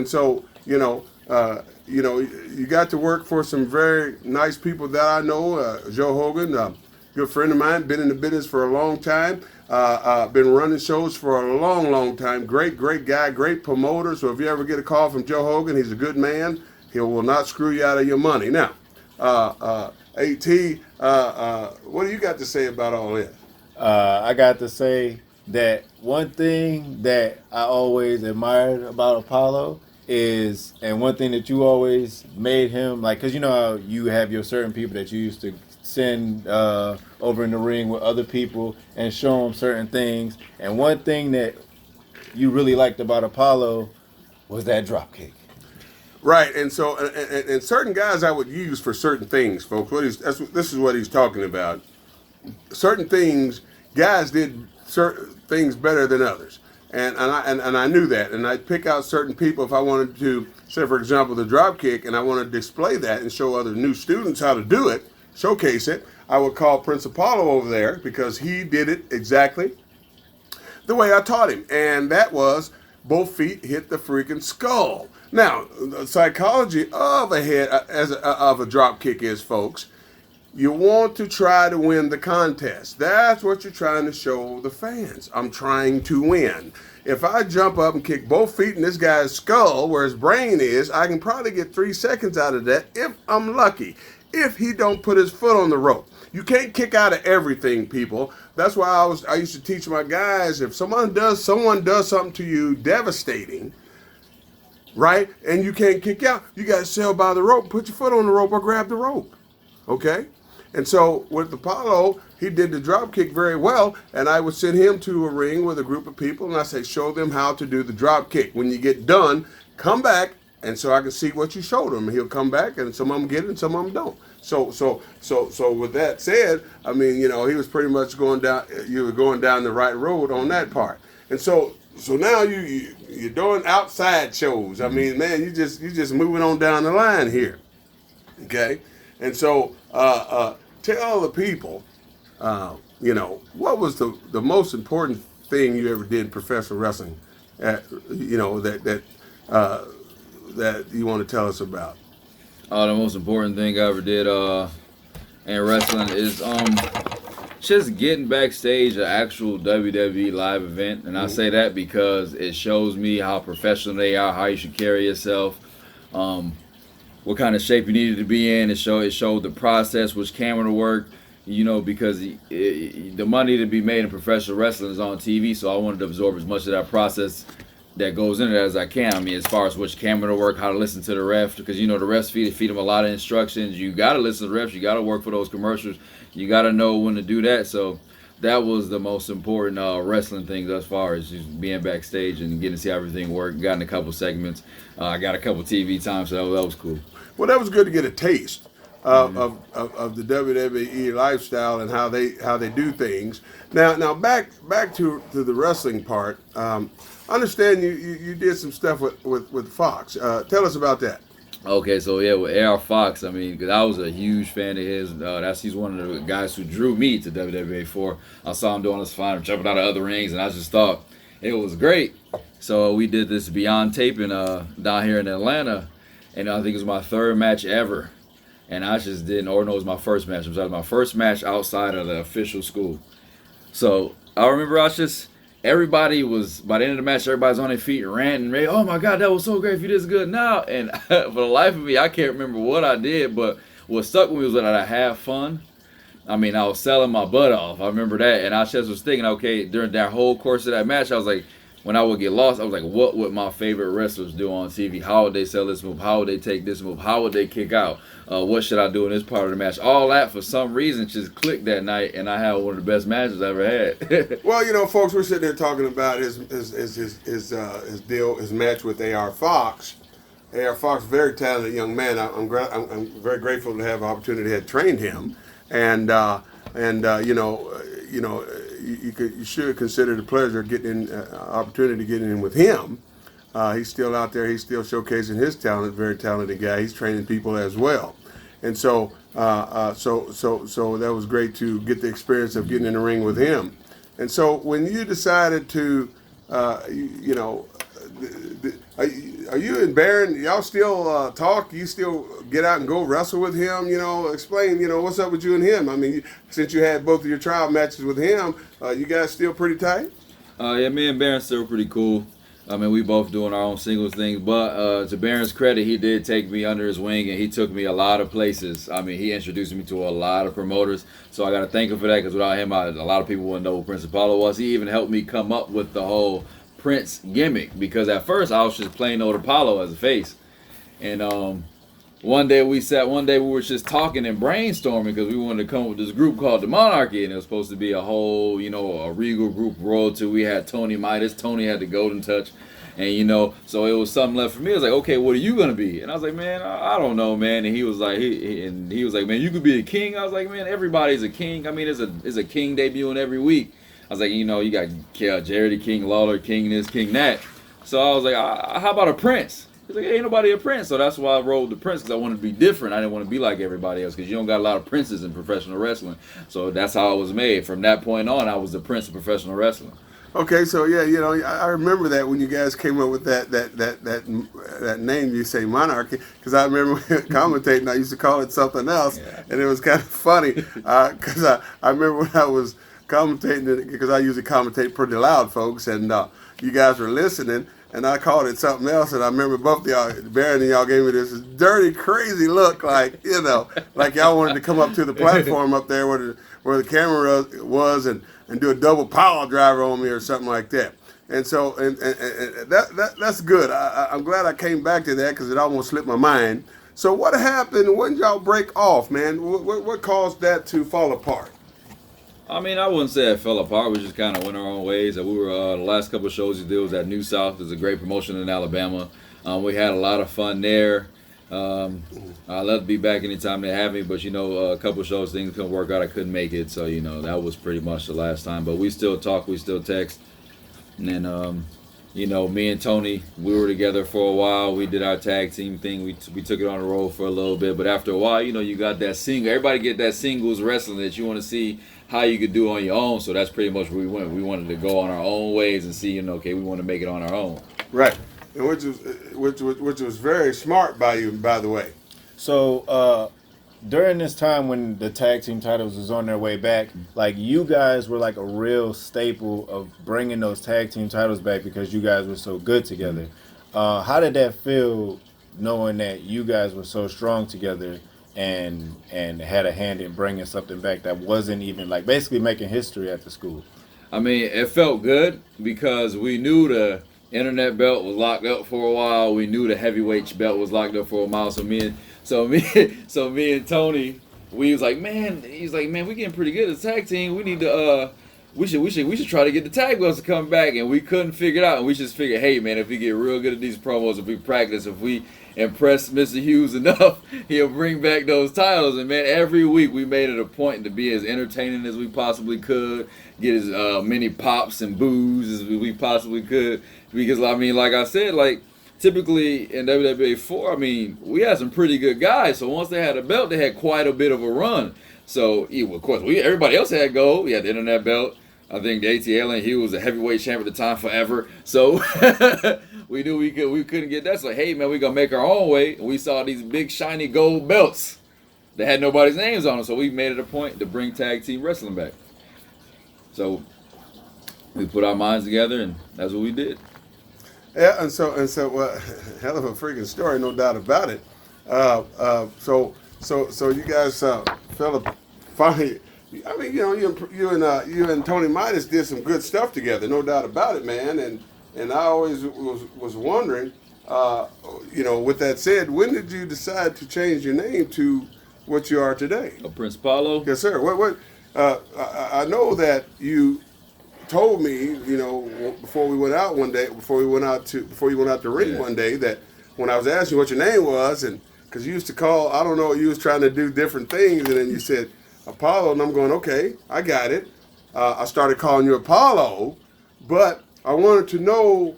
you got to work for some very nice people that I know. Joe Hogan, good friend of mine, been in the business for a long time. Been running shows for a long, long time. Great guy, great promoter. So if you ever get a call from Joe Hogan, he's a good man. He will not screw you out of your money. Now, AT, what do you got to say about all this? I got to say that one thing that I always admired about Apollo is, and one thing that you always made him, like, because you know how you have your certain people that you used to send over in the ring with other people and show them certain things. And one thing that you really liked about Apollo was that drop kick. Right, and so and certain guys I would use for certain things, folks. This is what he's talking about. Certain things, guys did certain things better than others, and I knew that, and I'd pick out certain people if I wanted to, say for example the drop kick, and I wanted to display that and show other new students how to do it, showcase it. I would call Prince Apollo over there because he did it exactly the way I taught him, and that was both feet hit the freaking skull. Now, the psychology of a drop kick is, folks, you want to try to win the contest. That's what you're trying to show the fans. I'm trying to win. If I jump up and kick both feet in this guy's skull where his brain is, I can probably get 3 seconds out of that if I'm lucky. If he don't put his foot on the rope. You can't kick out of everything, people. That's why I used to teach my guys, if someone does something to you devastating, right, and you can't kick out, you got to sail by the rope, put your foot on the rope or grab the rope, okay? And so with Apollo, he did the drop kick very well, and I would send him to a ring with a group of people, and I say, show them how to do the drop kick. When you get done, come back, and so I can see what you showed him. He'll come back, and some of them get it, and some of them don't. So with that said, I mean, he was pretty much going down. You were going down the right road on that part, and so now you're doing outside shows. I mean, man, you just moving on down the line here, okay? And so tell the people, what was the most important thing you ever did in professional wrestling, that you want to tell us about? The most important thing I ever did in wrestling is just getting backstage an actual WWE live event. And I say that because it shows me how professional they are, how you should carry yourself, what kind of shape you needed to be in. It showed the process, which camera to work, because the money to be made in professional wrestling is on TV. So I wanted to absorb as much of that process that goes into that as I can. I mean, as far as which camera to work, how to listen to the ref, because the refs feed them a lot of instructions. You got to listen to the refs. You got to work for those commercials. You got to know when to do that. So that was the most important wrestling thing thus far, is just being backstage and getting to see how everything worked. Got in a couple segments. I got a couple TV times, so that was cool. Well, that was good to get a taste of the WWE lifestyle and how they do things. Now back to the wrestling part. I understand you did some stuff with Fox. Tell us about that. Okay, so yeah, with AR Fox, I mean, because I was a huge fan of his. He's one of the guys who drew me to WWE 4. I saw him doing this fine, jumping out of other rings, and I just thought it was great. So we did this Beyond taping down here in Atlanta, and I think it was my 3rd match ever. And I just didn't, or no, it was my first match. It was my first match outside of the official school. So I remember everybody was, by the end of the match, everybody's on their feet ranting, oh my God, that was so great, if you did this good now. And for the life of me, I can't remember what I did, but what stuck with me was that I had fun. I mean, I was selling my butt off. I remember that. And I just was thinking, okay, during that whole course of that match, I was like, when I would get lost, I was like, what would my favorite wrestlers do on TV? How would they sell this move? How would they take this move? How would they kick out? What should I do in this part of the match? All that, for some reason, just clicked that night, and I had one of the best matches I ever had. Well, folks, we're sitting there talking about his match with AR Fox. AR Fox, very talented young man. I'm very grateful to have an opportunity to have trained him, and you should consider the pleasure of getting opportunity to get in with him. He's still out there. He's still showcasing his talent. Very talented guy. He's training people as well. And so that was great to get the experience of getting in the ring with him. And so when you decided to, are you and Baron, y'all still talk? You still get out and go wrestle with him? Explain, what's up with you and him? I mean, since you had both of your trial matches with him, you guys still pretty tight? Yeah, me and Baron still pretty cool. I mean, we both doing our own singles things, but to Baron's credit, he did take me under his wing, and he took me a lot of places. I mean, he introduced me to a lot of promoters, so I got to thank him for that, because without him, a lot of people wouldn't know who Prince Apollo was. He even helped me come up with the whole Prince gimmick, because at first I was just plain old Apollo as a face. And one day we were just talking and brainstorming, because we wanted to come up with this group called the Monarchy, and it was supposed to be a whole, a regal group royalty. We had Tonny, Midas. Tonny had the golden touch. And so it was something left for me. I was like, okay, what are you gonna be? And I was like, man, I don't know, man. And he was like, he was like, man, you could be a king. I was like, man, everybody's a king. I mean, there's a king debuting every week. I was like, you got Jerry the King Lawler, King this, King that. So I was like, how about a prince? He's like, ain't nobody a prince. So that's why I rolled the prince, because I wanted to be different. I didn't want to be like everybody else, because you don't got a lot of princes in professional wrestling. So that's how it was made. From that point on, I was the prince of professional wrestling. Okay, so yeah, I remember that when you guys came up with that name, you say Monarchy, because I remember commentating, I used to call it something else, and it was kind of funny, because I remember when I was commentating, because I usually commentate pretty loud, folks, and you guys were listening, and I called it something else, and I remember both of y'all, Baron and y'all, gave me this dirty, crazy look, like like y'all wanted to come up to the platform up there where the camera was, and do a double power driver on me or something like that. And so, and that's good. I'm glad I came back to that, because it almost slipped my mind. So what happened? When did y'all break off, man? What caused that to fall apart? I mean, I wouldn't say it fell apart. We just kind of went our own ways. We were the last couple of shows we did was at New South. It's a great promotion in Alabama. We had a lot of fun there. I'd love to be back anytime they have me, but a couple of shows, things couldn't work out. I couldn't make it, so that was pretty much the last time. But we still talk, we still text, and then me and Tonny, we were together for a while. We did our tag team thing. We took it on the road for a little bit, but after a while, you got that single. Everybody get that singles wrestling that you want to see how you could do on your own. So that's pretty much where we went. We wanted to go on our own ways and see, okay, we want to make it on our own. Right. And which was very smart by you, by the way. So during this time when the tag team titles was on their way back, like, you guys were like a real staple of bringing those tag team titles back, because you guys were so good together. How did that feel, knowing that you guys were so strong together and had a hand in bringing something back that wasn't even, like, basically making history at the school? I mean, it felt good, because we knew the internet belt was locked up for a while. We knew the heavyweight belt was locked up for a while. So me and Tonny, we was like, man, he's like, man, we getting pretty good as a tag team. We need to we should try to get the tag belts to come back, and we couldn't figure it out. And we just figured, hey man, if we get real good at these promos, if we practice, if we impress Mr. Hughes enough, he'll bring back those titles. And man, every week we made it a point to be as entertaining as we possibly could, get as many pops and boos as we possibly could. Because I mean, like I said, like, typically in WWE 4, I mean, we had some pretty good guys. So once they had a belt, they had quite a bit of a run. So of course, everybody else had gold. We had the internet belt. I think the ATLien, he was a heavyweight champion at the time forever. So we knew we couldn't get that. So hey man, we gonna make our own way. And we saw these big shiny gold belts that had nobody's names on them. So we made it a point to bring tag team wrestling back. So we put our minds together, and that's what we did. Yeah, and so well, hell of a freaking story, no doubt about it. So you guys finally. I mean, you and Tonny Midas did some good stuff together, no doubt about it, man. And I always was wondering, with that said, when did you decide to change your name to what you are today? Prince Apollo. Yes, sir. I know that you told me, before you went out the ring one day, that when I was asking you what your name was, and because you used to call, I don't know, you was trying to do different things, and then you said Apollo, and I'm going, okay, I got it. I started calling you Apollo, but I wanted to know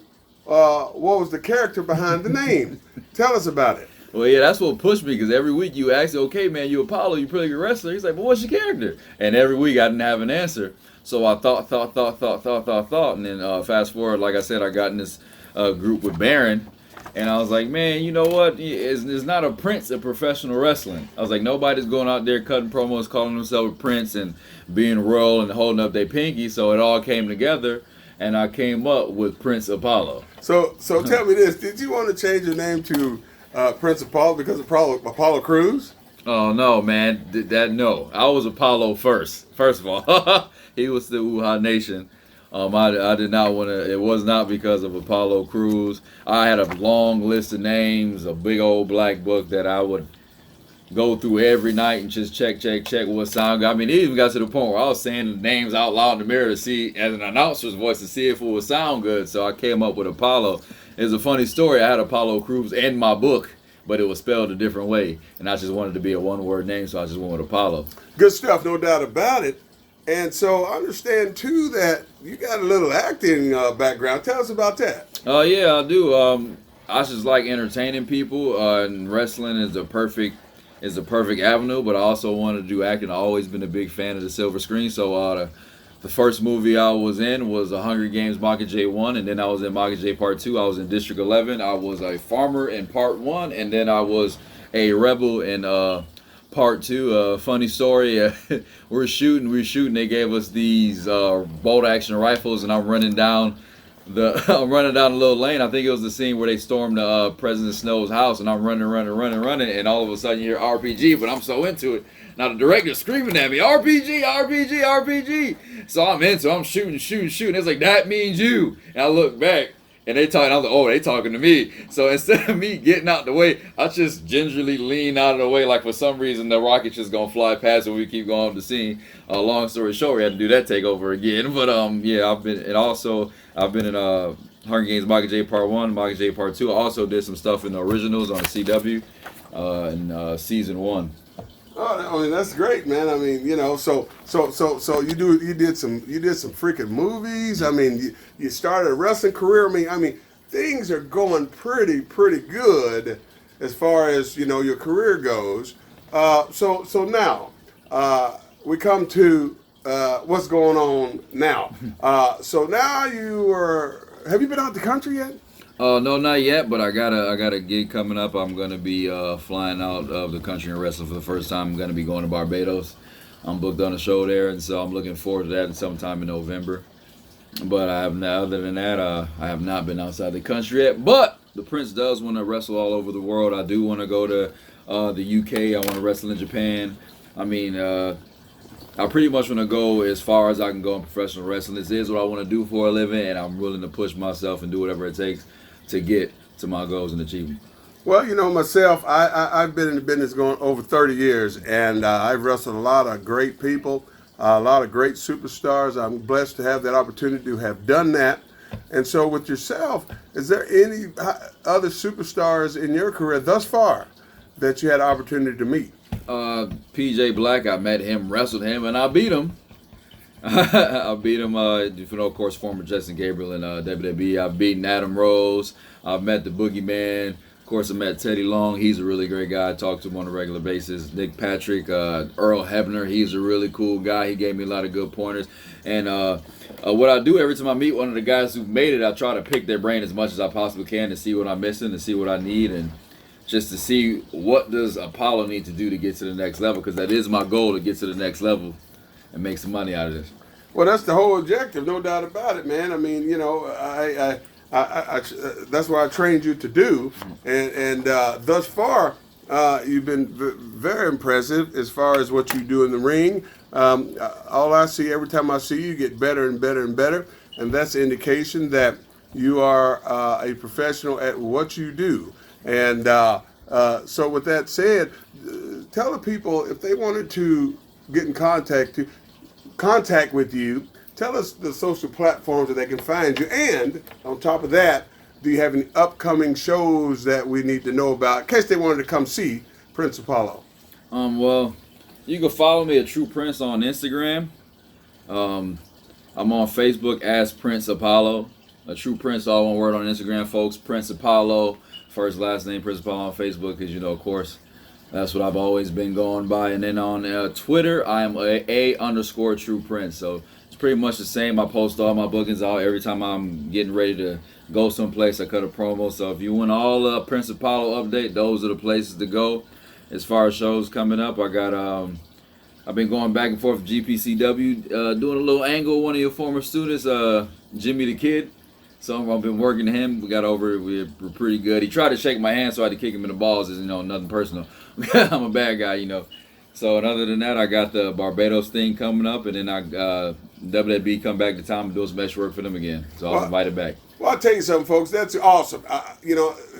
what was the character behind the name? Tell us about it. Well, yeah, that's what pushed me, because every week you ask, okay, man, you Apollo, you pretty good wrestler. He's like, but what's your character? And every week I didn't have an answer. So I thought. And then fast forward, like I said, I got in this group with Baron. And I was like, man, you know what? It's not a Prince of professional wrestling. I was like, nobody's going out there cutting promos, calling themselves Prince and being royal and holding up their pinky. So it all came together, and I came up with Prince Apollo. So tell me this. Did you want to change your name to Prince Apollo because of Apollo Crews? Oh, no, man. No. I was Apollo first of all. He was the Uha Nation. I did not want to. It was not because of Apollo Crews. I had a long list of names, a big old black book that I would go through every night and just check what sound good. I mean, it even got to the point where I was saying the names out loud in the mirror to see, as an announcer's voice, to see if it would sound good. So I came up with Apollo. It's a funny story. I had Apollo Crews in my book, but it was spelled a different way, and I just wanted to be a one-word name, so I just went with Apollo. Good stuff, no doubt about it. And so I understand, too, that you got a little acting background. Tell us about that. Oh, yeah, I do. I just like entertaining people, and wrestling is a perfect avenue, but I also wanted to do acting. I've always been a big fan of the silver screen, so the first movie I was in was Hunger Games Mockingjay 1, and then I was in Mockingjay Part 2. I was in District 11. I was a farmer in Part 1, and then I was a rebel in Part 2. Funny story, we're shooting. They gave us these bolt action rifles, and I'm running down a little lane. I think it was the scene where they stormed President Snow's house, and I'm running, and all of a sudden you hear RPG, but I'm so into it. Now the director's screaming at me, RPG. So I'm shooting. It's like, that means you. And I look back, and they talking. I was like, oh, they talking to me. So instead of me getting out the way, I just gingerly lean out of the way, like for some reason the rocket's just gonna fly past and we keep going up the scene. Long story short, we had to do that takeover again. But yeah, I've been in Hunger Games Mockingjay Part 1, Mockingjay Part 2. I also did some stuff in the originals on the CW in season 1. Oh, I mean, that's great, man. I mean, you know, so you did some freaking movies. I mean, you started a wrestling career. I mean, things are going pretty good as far as, you know, your career goes. So now we come to what's going on now. So now have you been out the country yet? No, not yet, but I got a gig coming up. I'm gonna be flying out of the country and wrestling for the first time. I'm gonna be going to Barbados. I'm booked on a show there, and so I'm looking forward to that sometime in November. But other than that, I have not been outside the country yet. But the Prince does want to wrestle all over the world. I do want to go to the UK. I want to wrestle in Japan. I mean, I pretty much want to go as far as I can go in professional wrestling. This is what I want to do for a living, and I'm willing to push myself and do whatever it takes to get to my goals and achieve them. Well, you know, myself, I've been in the business going over 30 years, and I've wrestled a lot of great people, a lot of great superstars. I'm blessed to have that opportunity to have done that. And so with yourself, is there any other superstars in your career thus far that you had an opportunity to meet? PJ Black, I met him, wrestled him, and I beat him. I beat him, of course, former Justin Gabriel in WWE. I've beaten Adam Rose. I've met the Boogeyman. Of course, I met Teddy Long. He's a really great guy. I talk to him on a regular basis. Nick Patrick, Earl Hebner. He's a really cool guy. He gave me a lot of good pointers. And what I do every time I meet one of the guys who've made it, I try to pick their brain as much as I possibly can to see what I'm missing, to see what I need, and just to see what does Apollo need to do to get to the next level, because that is my goal, to get to the next level and make some money out of this. Well, that's the whole objective, no doubt about it, man. I mean, you know, I that's what I trained you to do, and thus far, you've been very impressive as far as what you do in the ring. All I see every time I see you get better and better and better, and that's an indication that you are a professional at what you do. And so, with that said, tell the people if they wanted to get in contact with you, tell us the social platforms that they can find you. And on top of that, do you have any upcoming shows that we need to know about in case they wanted to come see Prince Apollo? Well, you can follow me at True Prince on Instagram. I'm on Facebook as Prince Apollo. True Prince, all one word on Instagram, folks. Prince Apollo, first last name Prince Apollo on Facebook, because of course, that's what I've always been going by. And then on Twitter, I am _True Prince. So it's pretty much the same. I post all my bookings out every time I'm getting ready to go someplace. I cut a promo. So if you want all Prince Apollo update, those are the places to go. As far as shows coming up, I got I've been going back and forth with GPCW, doing a little angle with one of your former students, Jimmy the Kid. So I've been working him. We're pretty good. He tried to shake my hand, so I had to kick him in the balls. Nothing personal. I'm a bad guy, So, and other than that, I got the Barbados thing coming up, and then WWE come back to town and do some extra work for them again. So I was invited back. Well, I'll tell you something, folks. That's awesome.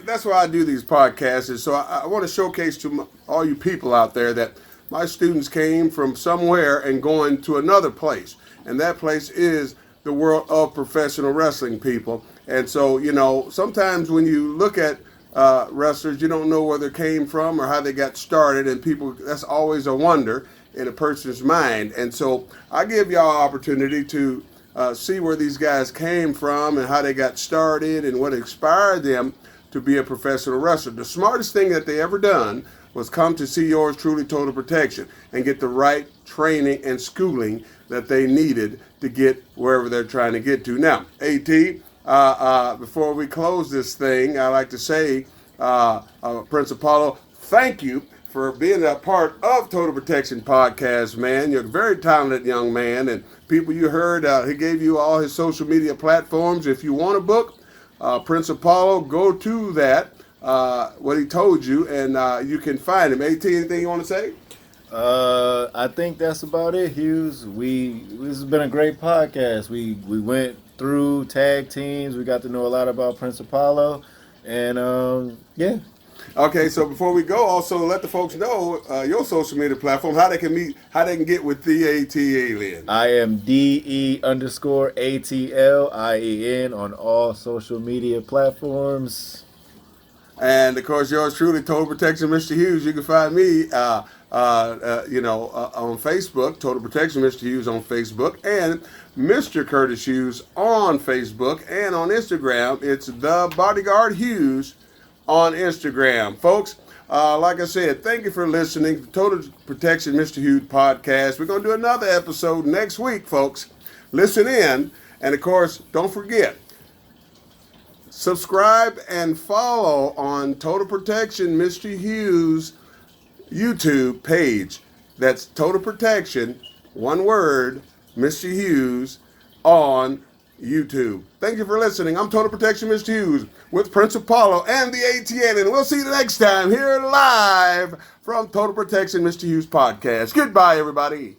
That's why I do these podcasts. Is so I want to showcase to all you people out there that my students came from somewhere and going to another place, and that place is the world of professional wrestling, people. And so, sometimes when you look at wrestlers, you don't know where they came from or how they got started, and people, that's always a wonder in a person's mind. And so I give y'all opportunity to see where these guys came from and how they got started and what inspired them to be a professional wrestler. The smartest thing that they ever done was come to see yours truly, Total Protection, and get the right training and schooling that they needed to get wherever they're trying to get to. Now, AT, before we close this thing, I like to say, Prince Apollo, thank you for being a part of Total Protection Podcast, man. You're a very talented young man, and people you heard, he gave you all his social media platforms. If you want a book, Prince Apollo, go to that, what he told you, and you can find him. AT, anything you want to say? I think that's about it, Hughes. This has been a great podcast. We went through tag teams. We got to know a lot about Prince Apollo, and yeah. Okay, so before we go, also let the folks know your social media platform, how they can get with the ATLien. I am DE_ATLIEN on all social media platforms. And of course, yours truly, Total Protection, Mr. Hughes. You can find me, on Facebook, Total Protection, Mr. Hughes on Facebook, and Mr. Curtis Hughes on Facebook, and on Instagram, it's The Bodyguard Hughes on Instagram. Folks, like I said, thank you for listening to Total Protection, Mr. Hughes podcast. We're going to do another episode next week, folks. Listen in, and of course, don't forget, subscribe and follow on Total Protection, Mr. Hughes YouTube page. That's Total Protection, one word, Mr. Hughes on YouTube. Thank you for listening. I'm Total Protection, Mr. Hughes, with Prince Apollo and the ATLien, and we'll see you next time here live from Total Protection, Mr. Hughes podcast. Goodbye, everybody.